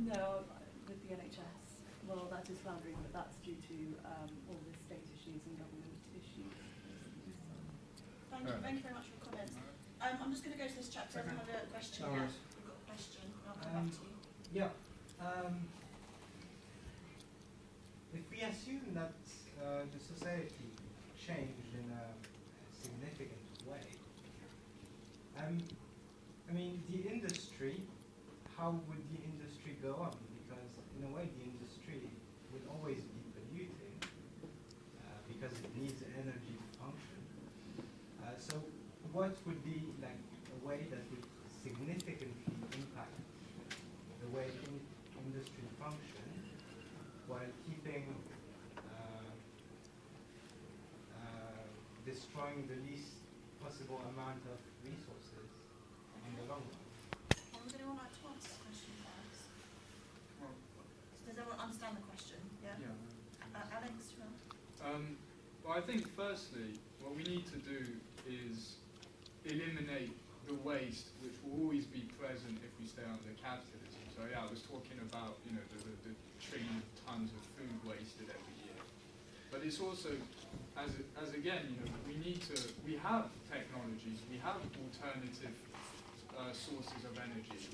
No, with the NHS, well, that is floundering, but that's due to all the state issues and government issues. Thank you very much for your comments. I'm just going to go to this chapter. I have a question. No Yeah, worries. we've got a question. I'll come back to you. Yeah. If we assume that the society changed in a significant way, I mean, the industry, how would the industry go on? Because in a way, the industry will always be polluting because it needs energy to function. So what would be like a way that would significantly impact the way industry function while keeping destroying the least possible amount of resources in the long run? Would anyone like to answer this question first? Well, Does everyone understand the question? Yeah. Alex, do you want? Well, I think firstly, what we need to do is eliminate the waste which will always be present if we stay under capitalism. So yeah, I was talking about the trillion tons of food wasted every year, but it's also as again we have technologies, we have alternative sources of energy,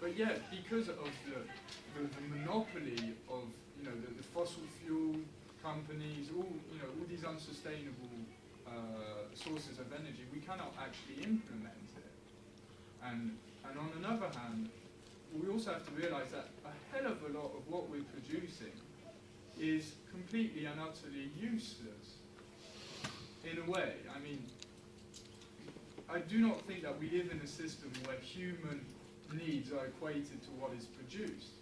but yet because of the monopoly of the fossil fuel companies, all these unsustainable sources of energy, we cannot actually implement it. And on another hand, we also have to realise that a hell of a lot of what we're producing is completely and utterly useless. In a way, I mean, I do not think that we live in a system where human needs are equated to what is produced.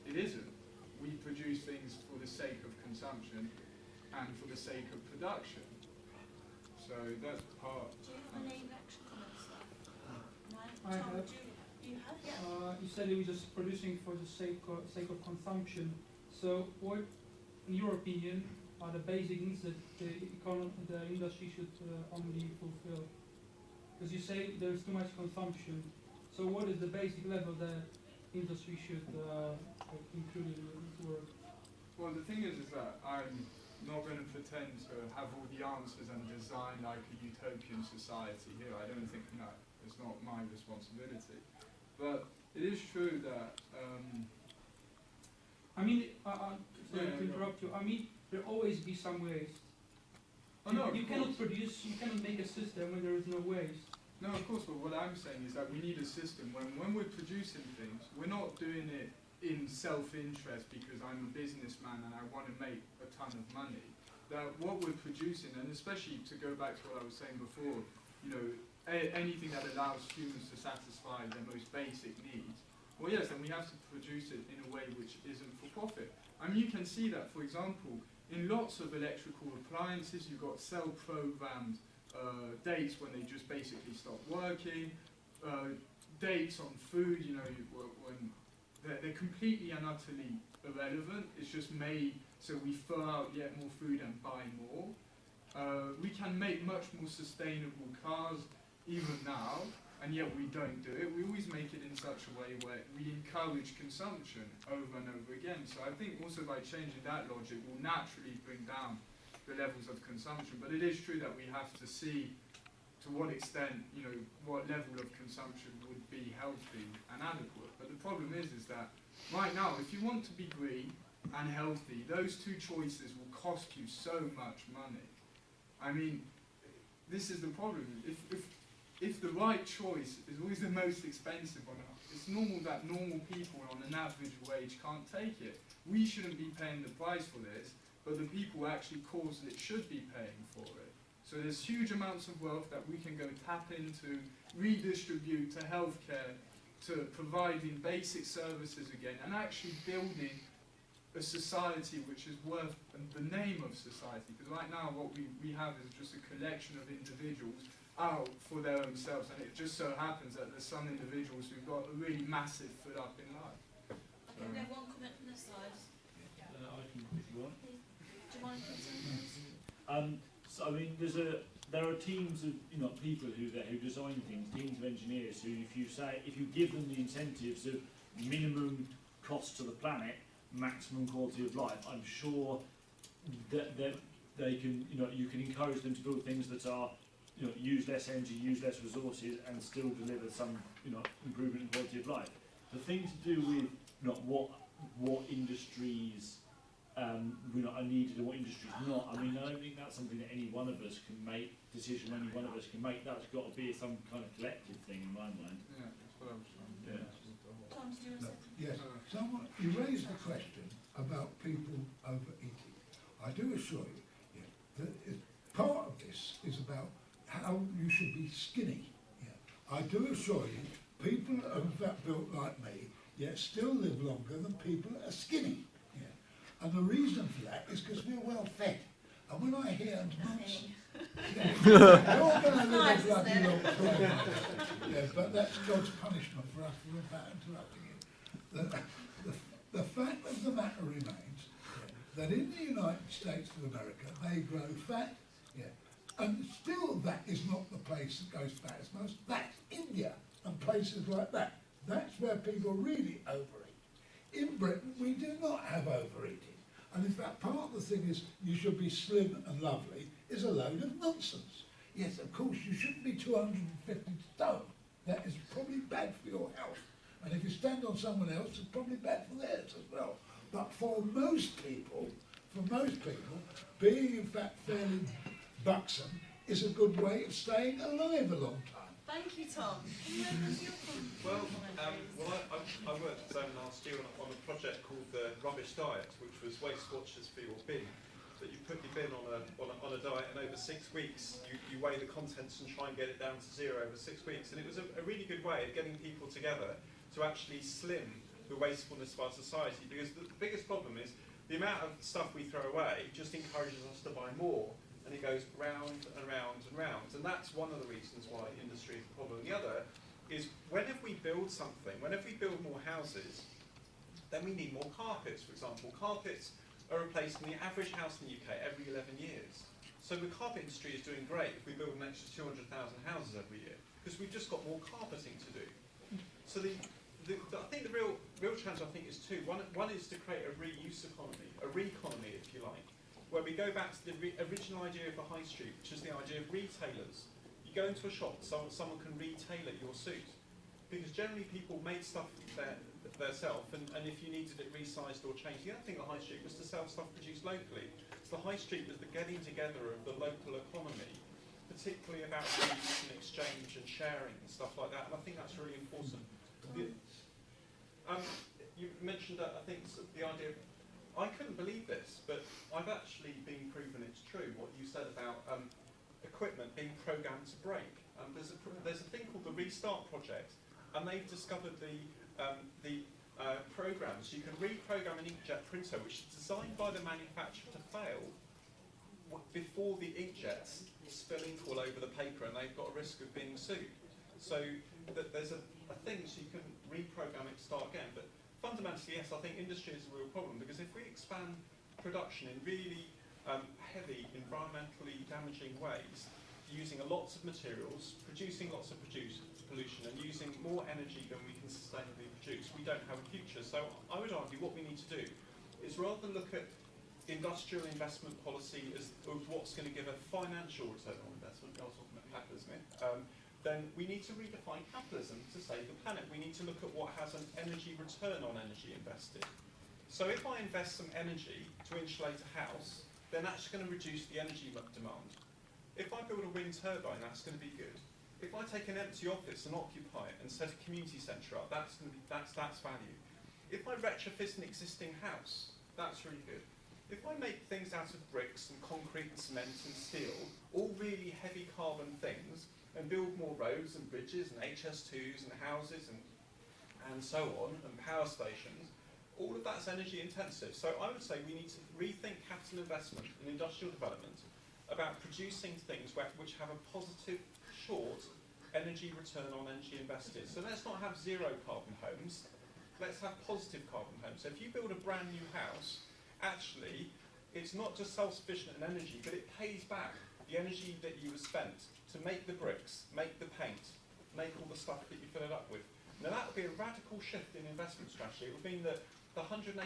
It isn't. We produce things for the sake of consumption and for the sake of production. So that's part. Do you have any reaction comments? No? I Tom, have. you have? Yeah. You said it was just producing for the sake of consumption. So what, in your opinion, are the basic needs that the industry should only fulfill? Because you say there's too much consumption. So what is the basic level that industry should include in its work? Well, the thing is that I'm not going to pretend to have all the answers and design like a utopian society here. I don't think it's not my responsibility. But it is true that. I mean, sorry to interrupt you. I mean, there'll always be some waste. Oh, no, you cannot produce, you cannot make a system when there is no waste. No, of course, but what I'm saying is that we need a system when we're producing things, we're not doing it in self-interest because I'm a businessman and I want to make a ton of money. That what we're producing, and especially to go back to what I was saying before, anything that allows humans to satisfy their most basic needs, well, yes, then we have to produce it in a way which isn't for profit. I mean, you can see that, for example, in lots of electrical appliances, you've got cell-programmed dates when they just basically stop working, dates on food, you know, when they're completely and utterly irrelevant. It's just made so we throw out yet more food and buy more. We can make much more sustainable cars even now, and yet we don't do it. We always make it in such a way where we encourage consumption over and over again. So I think also by changing that logic, we'll naturally bring down the levels of consumption. But it is true that we have to see to what extent, you know, what level of consumption would be healthy and adequate. But the problem is that right now, if you want to be green and healthy, those two choices will cost you so much money. I mean, this is the problem. If the right choice is always the most expensive one, it's normal that normal people on an average wage can't take it. We shouldn't be paying the price for this, but the people actually causing it should be paying for it. So there's huge amounts of wealth that we can go tap into, redistribute to healthcare, to providing basic services again, and actually building a society which is worth the name of society. Because right now what we have is just a collection of individuals out for their own selves, and it just so happens that there's some individuals who've got a really massive foot up in life. Okay, we have one comment from this side. I can, if you want. Do you mind continuing? So I mean, there are teams of people who design things, teams of engineers who, if you give them the incentives of minimum cost to the planet, maximum quality of life, I'm sure that they can you can encourage them to build things that are use less energy, use less resources, and still deliver some improvement in quality of life. The thing to do with what industries are needed and what industries not. I mean, I don't think that's something that any one of us can make decision. Any one of us can make. That's got to be some kind of collective thing in my mind. Yeah, that's what I was trying to do. Tom, do you want to say? Yes, you raised the question about people overeating. I do assure you that part of this is about how you should be skinny. Yeah. I do assure you, people who are built like me, yet still live longer than people that are skinny. Yeah. And the reason for that is because we're well fed. And when I hear nonsense, you're going to live a bloody long time. Yeah, but that's God's punishment for us for interrupting you. The fact of the matter remains that in the United States of America, they grow fat. Yeah. And still that is not the place that goes fat as most. That's India and places like that. That's where people really overeat. In Britain, we do not have overeating. And in fact, part of the thing is you should be slim and lovely is a load of nonsense. Yes, of course, you shouldn't be 250 stone. That is probably bad for your health. And if you stand on someone else, it's probably bad for theirs as well. But for most people, being in fact fairly buxom is a good way of staying alive a long time. Thank you, Tom. Can you open your Well, I worked at Zone last year on a project called the Rubbish Diet, which was waste watchers for your bin. That you put your bin on a diet, and over 6 weeks you weigh the contents and try and get it down to zero over 6 weeks. And it was a really good way of getting people together to actually slim the wastefulness of our society, because the biggest problem is the amount of stuff we throw away just encourages us to buy more, and it goes round and round and round. And that's one of the reasons why industry is a problem. The other is whenever we build something, whenever we build more houses, then we need more carpets, for example. Carpets are replaced in the average house in the UK every 11 years. So the carpet industry is doing great if we build an extra 200,000 houses every year, because we've just got more carpeting to do. So I think the real challenge, I think, is two. One is to create a reuse economy, a re-economy, if you like, where we go back to the original idea of the high street, which is the idea of retailers. You go into a shop, someone can retailor your suit, because generally people make stuff themselves, and if you needed it resized or changed, the other thing the high street was to sell stuff produced locally. So the high street was the getting together of the local economy, particularly about use and exchange and sharing and stuff like that, and I think that's really important. You mentioned, I think, the idea of, I couldn't believe this, but I've actually been proven it's true, what you said about equipment being programmed to break. There's a thing called the Restart Project, and they've discovered the programs. You can reprogram an inkjet printer which is designed by the manufacturer to fail before the inkjets spill ink all over the paper, and they've got a risk of being sued. So there's a thing so you can reprogram it to start again. But fundamentally, yes, I think industry is a real problem, because if we expand production in really heavy, environmentally damaging ways, using lots of materials, producing lots of pollution, and using more energy than we can sustainably produce, we don't have a future. So I would argue what we need to do is, rather than look at industrial investment policy as what's going to give a financial return on investment, I was talking about capitalism, then we need to redefine capitalism to save the planet. We need to look at what has an energy return on energy invested. So if I invest some energy to insulate a house, then that's going to reduce the energy demand. If I build a wind turbine, that's going to be good. If I take an empty office and occupy it and set a community centre up, that's value. If I retrofit an existing house, that's really good. If I make things out of bricks and concrete and cement and steel, all really heavy carbon things, and build more roads and bridges and HS2s and houses and so on, and power stations, all of that's energy intensive. So I would say we need to rethink capital investment and industrial development about producing things which have a positive, short energy return on energy invested. So let's not have zero carbon homes, let's have positive carbon homes. So if you build a brand new house, actually, it's not just self-sufficient in energy, but it pays back the energy that you have spent to make the bricks, make the paint, make all the stuff that you fill it up with. Now that would be a radical shift in investment strategy. It would mean that the 180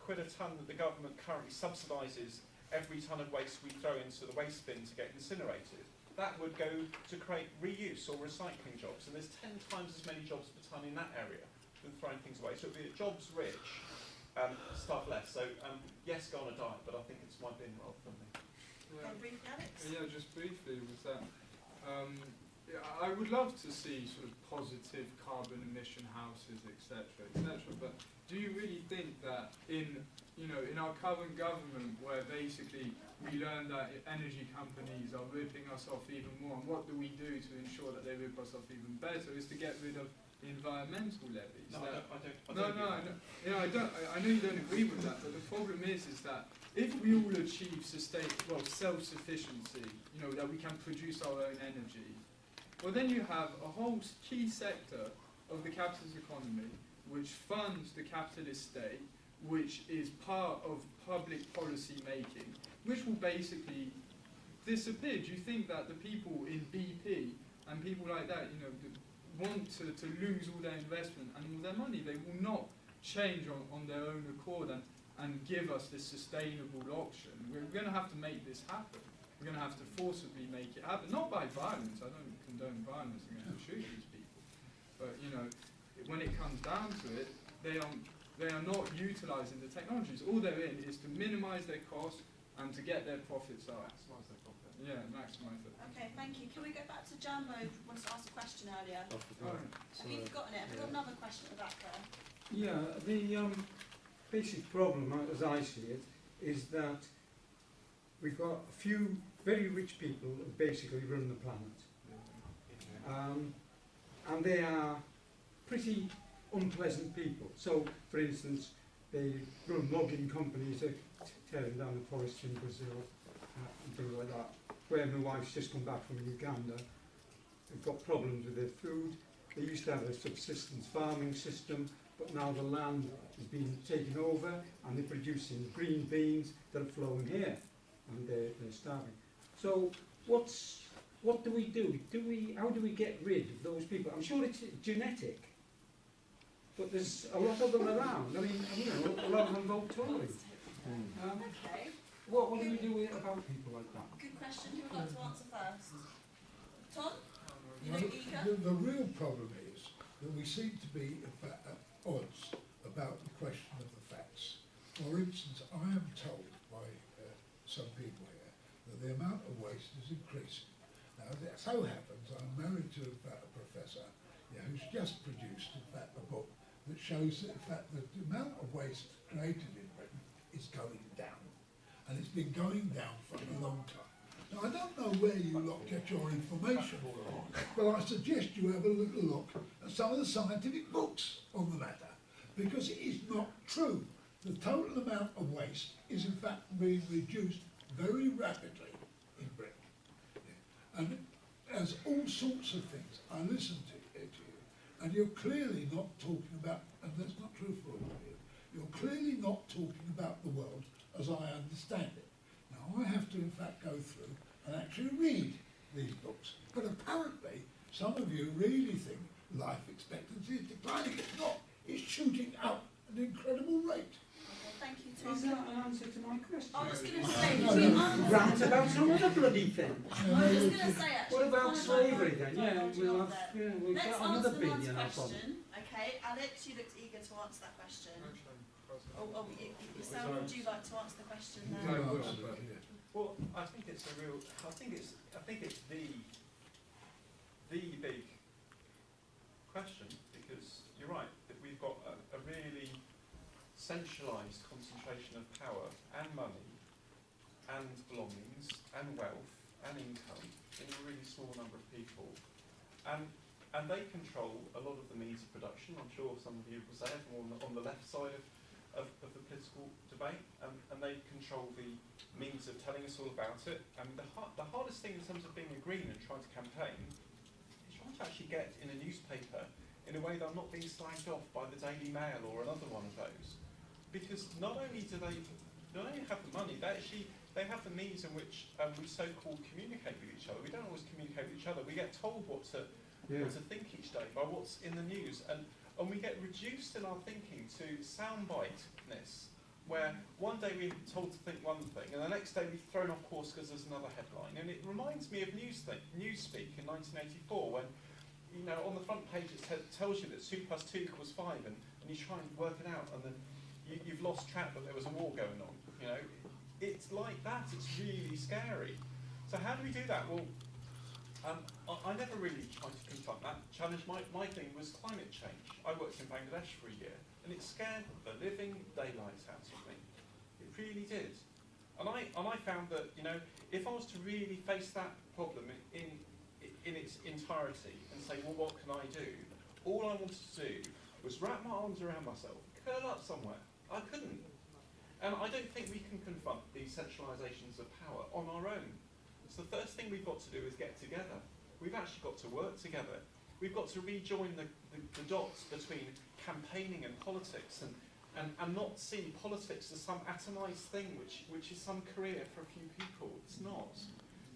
quid a tonne that the government currently subsidises every tonne of waste we throw into the waste bin to get incinerated, that would go to create reuse or recycling jobs. And there's 10 times as many jobs per tonne in that area than throwing things away. So it would be a jobs rich, stuff less. So yes, go on a diet, but I think it's my bin rather than me. Yeah. Briefly, Alex? Yeah, just briefly with that. Yeah, I would love to see sort of positive carbon emission houses, etc., etc. But do you really think that in our current government, where basically we learn that energy companies are ripping us off even more, and what do we do to ensure that they rip us off even better, is to get rid of the environmental levies? No, I don't. I know you don't agree with that, but the problem is that if we all achieve self-sufficiency, that we can produce our own energy, well then you have a whole key sector of the capitalist economy which funds the capitalist state, which is part of public policy making, which will basically disappear. Do you think that the people in BP and people like that, want to lose all their investment and all their money? They will not change on their own accord and give us this sustainable option. We're going to have to make this happen. We're going to have to forcibly make it happen, not by violence. I don't condone violence. I'm going to shoot these people. But when it comes down to it, they are not utilising the technologies. All they're in is to minimise their costs and to get their profits up. Maximise their profit. Yeah, maximise their profit. Okay, thank you. Can we go back to Jambo, who wanted to ask a question earlier? I forgot. Have you forgotten it? Have we got another question at the back there? Yeah, the basic problem, as I see it, is that we've got a few very rich people who basically run the planet. And they are pretty unpleasant people. So, for instance, they run logging companies that tearing down the forests in Brazil and things like that. Where my wife's just come back from Uganda, they've got problems with their food. They used to have a subsistence farming system, but now the land has been taken over and they're producing green beans that are flowing here, and they're starving. So what do we do? How do we get rid of those people? I'm sure it's genetic, but there's a lot of them around. I mean, a lot of them vote Tory. Okay. What do we do about people like that? Good question. Who would like to answer first? Tom? You Well, look eager. the real problem is that we seem to be at odds about the question of the facts. For instance, I am told by some people here that the amount of waste is increasing. Now, it so happens I'm married to a professor who's just produced, in fact, a book that shows that, in fact, the amount of waste created in Britain is going down. And it's been going down for a long time. Now, I don't know where you lot get your information from, but I suggest you have a little look at some of the scientific books on the matter, because it is not true. The total amount of waste is in fact being reduced very rapidly in Britain. And as all sorts of things, I listen to you, and you're clearly not talking about, and that's not true for all of you, you're clearly not talking about the world as I understand it. Now I have to in fact go through and actually read these books, but apparently some of you really think life expectancy is declining. It's not, it's shooting up at an incredible rate. Thank you, Tom. Is that an answer to my question? I was going to say, No, we no. answered. Rant about some other bloody thing. I was just going to say, actually. What about kind of slavery like then? Yeah, divulging we'll off have, there. yeah, we'll Let's get answer another the billion man's or something. question. Okay, Alex, you looked eager to answer that question. Yourself, would you like to answer the question You now? answer it, yeah. Well, I think it's the big question, because you're right that we've got a really centralised concentration of power and money and belongings and wealth and income in a really small number of people, and they control a lot of the means of production. I'm sure some of you will say it on the left side of the political debate, and they control the means of telling us all about it. And the hardest thing in terms of being a Green and trying to campaign is trying to actually get in a newspaper in a way that I'm not being slagged off by the Daily Mail or another one of those. Because not only have the money, they have the means in which we so-called communicate with each other. We don't always communicate with each other. We get told what to think each day by what's in the news, and we get reduced in our thinking to soundbite-ness, where one day we're told to think one thing, and the next day we're thrown off course because there's another headline. And it reminds me of Newspeak in 1984, when, you know, on the front page it tells you that 2 + 2 = 5, and you try and work it out, and then you've lost track that there was a war going on. You know, it's like that. It's really scary. So how do we do that? Well, I never really tried to confront that challenge. My thing was climate change. I worked in Bangladesh for a year, and it scared the living daylights out of me. It really did. And I found that, you know, if I was to really face that problem in its entirety and say, well, what can I do? All I wanted to do was wrap my arms around myself, curl up somewhere. I couldn't. And I don't think we can confront these centralisations of power on our own. So the first thing we've got to do is get together. We've actually got to work together. We've got to rejoin the dots between campaigning and politics, and not see politics as some atomised thing which is some career for a few people. It's not.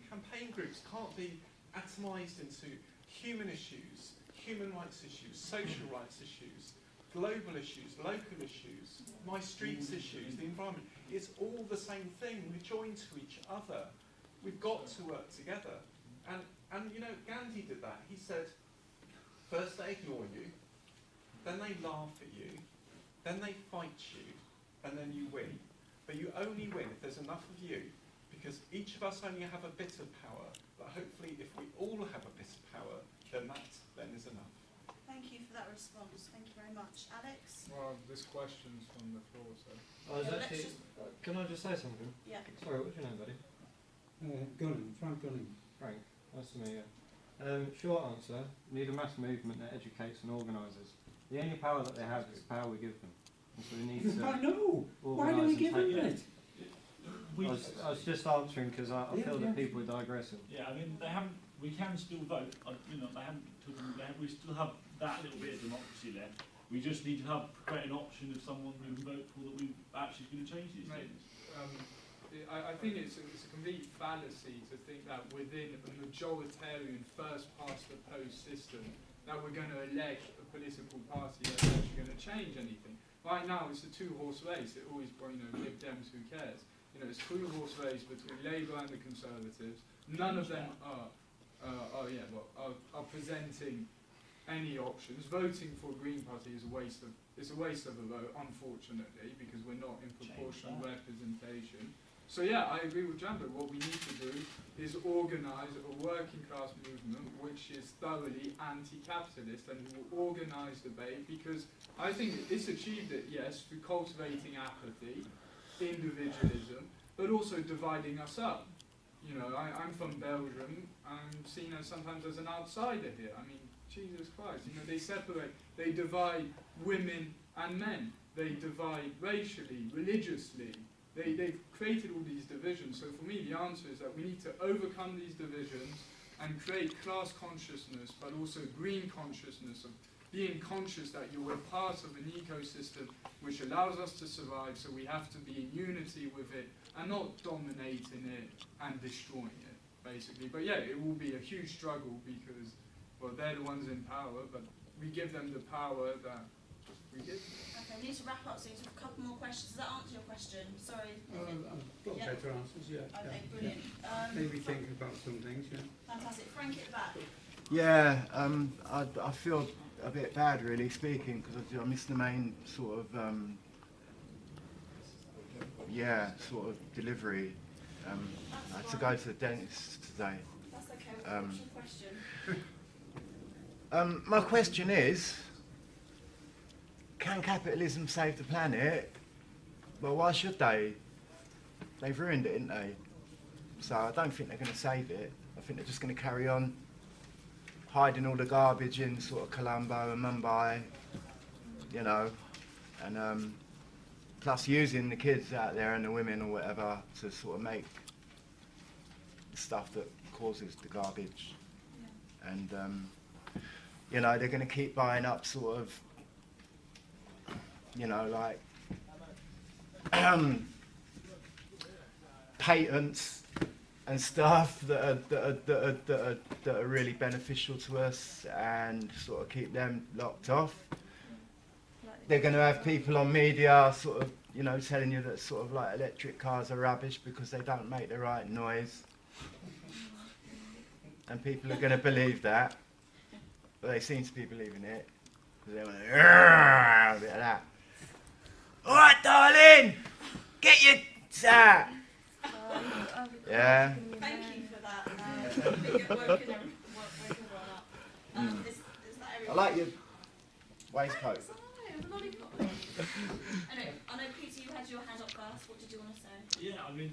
Campaign groups can't be atomised into human issues, human rights issues, social rights issues, global issues, local issues, my streets issues, the environment. It's all the same thing. We're joined to each other. We've got to work together. And you know, Gandhi did that. He said, first they ignore you, then they laugh at you, then they fight you, and then you win. But you only win if there's enough of you, because each of us only have a bit of power, but hopefully if we all have a bit of power, then that then is enough. Thank you for that response. Thank you very much. Alex? Well, this question's from the floor, so. Can I just say something? Yeah. Sorry, what's your name, buddy? Frank Gunning. Frank, nice to meet you. Short answer, need a mass movement that educates and organises. The only power that they have is the power we give them. And so we need to I know. Why do organise we and give them take it? I was just answering because I feel that people are digressing. Yeah, I mean, they haven't. We can still vote. You know, they haven't. We still have that little bit of democracy left. We just need to create an option of someone we can vote for that we actually going to change these things. I think it's a complete fallacy to think that within a majoritarian first past the post system that we're going to elect a political party that's actually going to change anything. Right now it's a 2-horse race. It always, you know, Lib Dems, who cares? You know, it's a 2-horse race between Labour and the Conservatives. None of them are presenting any options. Voting for a Green Party is a waste of a vote, unfortunately, because we're not in proportional representation. So yeah, I agree with Jambo. What we need to do is organise a working class movement which is thoroughly anti-capitalist and who will organise debate, because I think it's achieved it, yes, through cultivating apathy, individualism, but also dividing us up. you know, I'm from Belgium. I'm seen as sometimes as an outsider here. I mean, Jesus Christ, you know, they separate, they divide women and men. They divide racially, religiously. They've created all these divisions. So for me, the answer is that we need to overcome these divisions and create class consciousness, but also green consciousness of being conscious that you're a part of an ecosystem which allows us to survive, so we have to be in unity with it and not dominating it and destroying it, basically. But yeah, it will be a huge struggle because, well, they're the ones in power, but we give them the power that we give them. Okay, we need to wrap up soon, so we have a couple more questions. Does that answer your question? Sorry. I've got Yeah. better answers, yeah. Okay, yeah, brilliant. yeah. Maybe thinking about some things, yeah. Fantastic. Frank at the back. Yeah, I feel a bit bad really speaking because I missed the main sort of sort of delivery. I had to go to the dentist today. That's okay. What's your question? My question is, can capitalism save the planet? Well, why should they? They've ruined it, haven't they? So I don't think they're going to save it. I think they're just going to carry on hiding all the garbage in sort of Colombo and Mumbai, you know, and plus using the kids out there and the women or whatever to sort of make stuff that causes the garbage. Yeah. And, you know, they're going to keep buying up sort of, you know, like patents and stuff that are really beneficial to us and sort of keep them locked off. They're going to have people on media sort of, you know, telling you that sort of like electric cars are rubbish because they don't make the right noise. And people are going to believe that. But they seem to be believing it. Because they want a bit of that. All right, darling! Get your... Yeah. Thank you for that. I think you've woken everyone up. Is that everything? I like your waistcoat. Anyway, I know, Peter, you had your hand up first. What did you want to say? Yeah, I mean,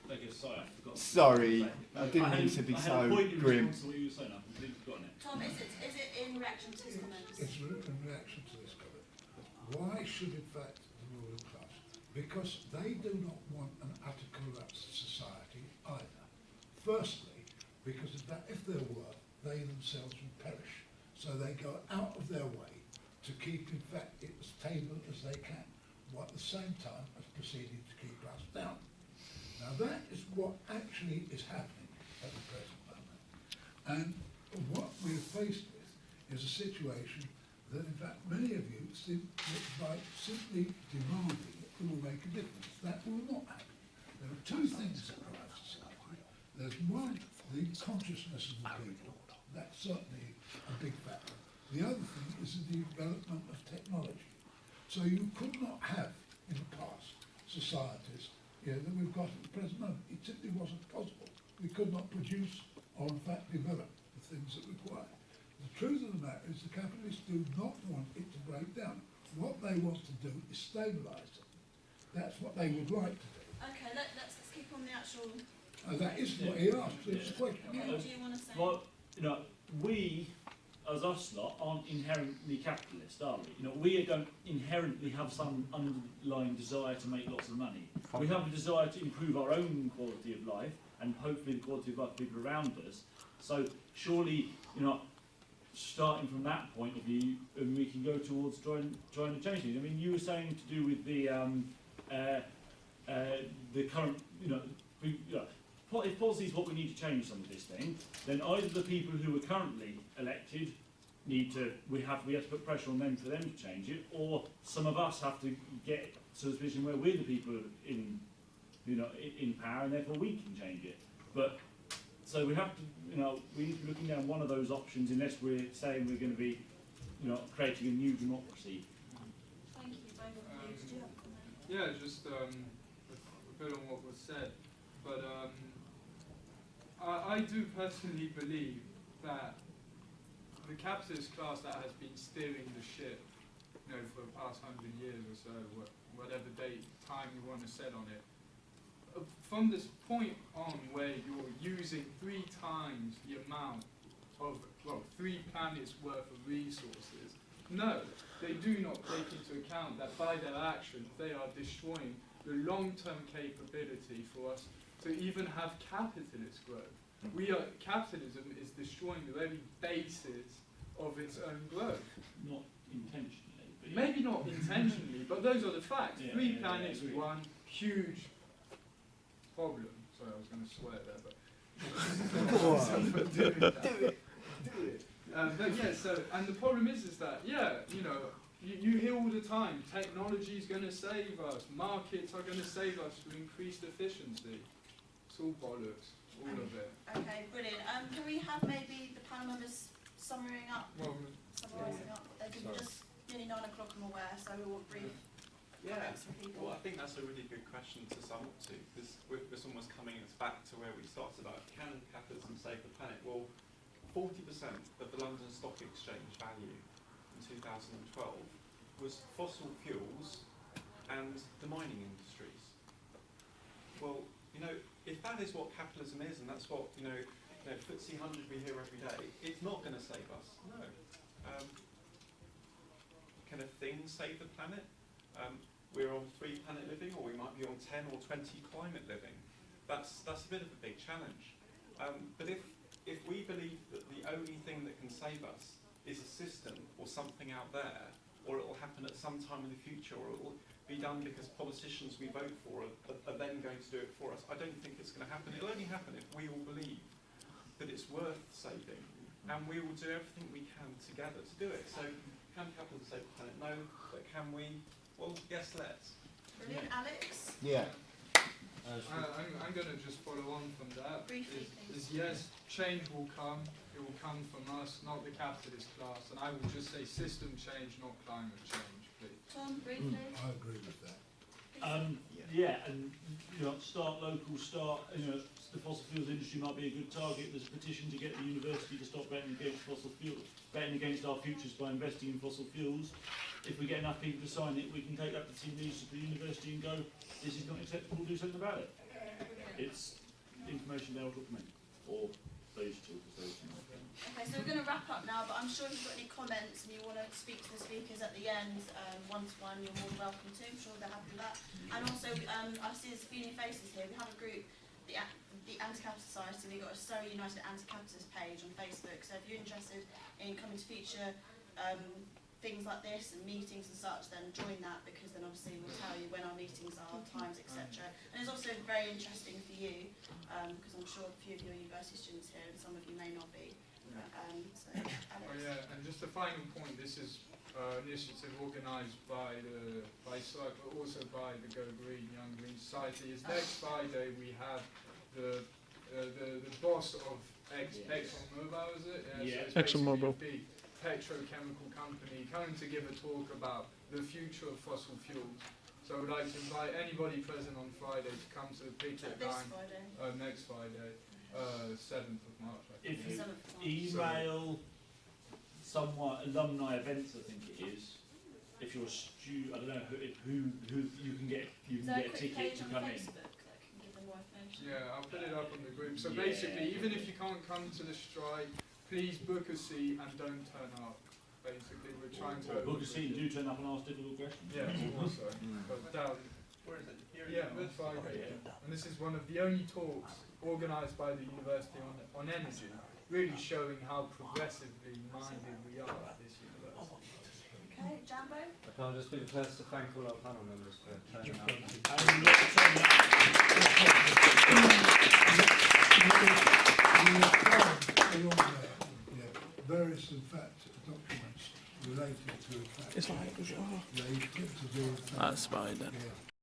I guess, sorry, I forgot. Sorry, I didn't mean to be so grim. To what you were saying, I've completely forgotten it. Tom, is it in reaction to his comments? It's in reaction to this comment. Why should, in fact, the ruling class? Because they do not want an utter collapsed society either. Firstly, because if there were, they themselves would perish. So they go out of their way to keep, in fact, it as stable as they can, while at the same time as proceeding to keep us down. Now that is what actually is happening at the present moment. And what we're faced with is a situation that, in fact, many of you seem that by simply demanding it will make a difference. That will not happen. There are two things that drive society. There's one, the consciousness of the people. That's certainly a big factor. The other thing is the development of technology. So you could not have, in the past, societies that we've got at the present moment. It simply wasn't possible. We could not produce or, in fact, develop the things that require. The truth of the matter is the capitalists do not want it to break down. What they want to do is stabilise it. That's what they would like to do. Okay, let's keep on the actual... That is what he asked. It's a question. What do you want to say? Well, you know, we, as us lot, aren't inherently capitalist, are we? You know, we don't inherently have some underlying desire to make lots of money. We have a desire to improve our own quality of life and hopefully the quality of life of people around us. So surely, you know, starting from that point of view, we can go towards trying to change things. I mean, you were saying to do with the current, if policy is what we need to change some of this thing, then either the people who are currently elected we have to put pressure on them for them to change it, or some of us have to get to the position where we're the people in power, and therefore we can change it. But so we have to, we need to be looking down one of those options, unless we're saying we're going to be, creating a new democracy. Thank you, both of you. Did you have a comment? Yeah, just a bit on what was said, but I do personally believe that the capitalist class that has been steering the ship, for the past 100 years or so, whatever time you want to set on it, from this point on where you're using 3 times the amount of, well, 3 planets worth of resources, no, they do not take into account that by their actions they are destroying the long-term capability for us to even have capitalist growth. Capitalism is destroying the very basis of its own growth. Not intentionally. But yeah. Maybe not intentionally, but those are the facts. Yeah, 3 yeah, planets, yeah, one huge problem. Sorry, I was going to swear there, but do it. But yeah, so, and the problem is that, yeah, you know, you hear all the time, technology is going to save us, markets are going to save us through increased efficiency. It's all bollocks, all of it. Okay, brilliant. Can we have maybe the panel members summarising up? We're just nearly 9 o'clock, I'm aware, so we will brief comments from people. Well, I think that's a really good question to sum up to, because it's almost coming us back to where we started about, can capitalism save the planet? Well, 40% of the London Stock Exchange value in 2012 was fossil fuels and the mining industries. Well, you know, if that is what capitalism is, and that's what, you know, FTSE 100 we hear every day, it's not going to save us. No. Can a thing save the planet? We're on 3 planet living, or we might be on 10 or 20 climate living. That's a bit of a big challenge. But if we believe that the only thing that can save us is a system or something out there, or it will happen at some time in the future, or it will be done because politicians we vote for are then going to do it for us, I don't think it's going to happen. It'll only happen if we all believe that it's worth saving, and we will do everything we can together to do it. So, can capitalism save the planet? No, but can we? Well, yes, let's. Brilliant. Alex? Yeah. I'm going to just follow on from that. Briefly, is yes, change will come. It will come from us, not the capitalist class. And I will just say system change, not climate change, please. Tom, briefly? I agree with that. Yeah, and you know, start local, you know, the fossil fuels industry might be a good target. There's a petition to get the university to stop betting against fossil fuels, betting against our futures by investing in fossil fuels. If we get enough people to sign it, we can take that to team leaders of the university and go, this is not acceptable, do something about it. It's information they'll document, or those two. Okay, so we're going to wrap up now, but I'm sure if you've got any comments and you want to speak to the speakers at the end, one-to-one, you're more than welcome to. I'm sure they're happy with that. And also, I see there's a few new faces here. We have a group, the Anti-Capitalist Society. We've got a Surrey United Anti-Capitalists page on Facebook. So if you're interested in coming to feature things like this and meetings and such, then join that, because then obviously we'll tell you when our meetings are, times, etc. And it's also very interesting for you, because I'm sure a few of you are university students here and some of you may not be. So, Alex. Oh yeah, and just a final point, this is an initiative organised by SURC, but also by the Go Green Society. Is next Friday we have the boss of ExxonMobil, is it? Yeah, so it's ExxonMobil. basically a big petrochemical company coming to give a talk about the future of fossil fuels. So I would like to invite anybody present on Friday to come to the picture time. Next Friday, 7th of March. If you email somewhat alumni events, I think it is. If you're a student, I don't know who you can get a ticket to come in. Yeah, I'll put it up on the group. So basically, even if you can't come to the strike, please book a seat and don't turn up. Basically, we're trying to book a seat and do turn up and ask difficult questions. Yeah, also. But where is it? Here yeah, this Friday. And this is one of the only talks organised by the university on energy, really showing how progressively minded we are at this university. Okay, Jambo? I'll just be the first to thank all our panel members for turning up. Various, in fact, documents related to It's like, they get to do. that's fine then. Yeah.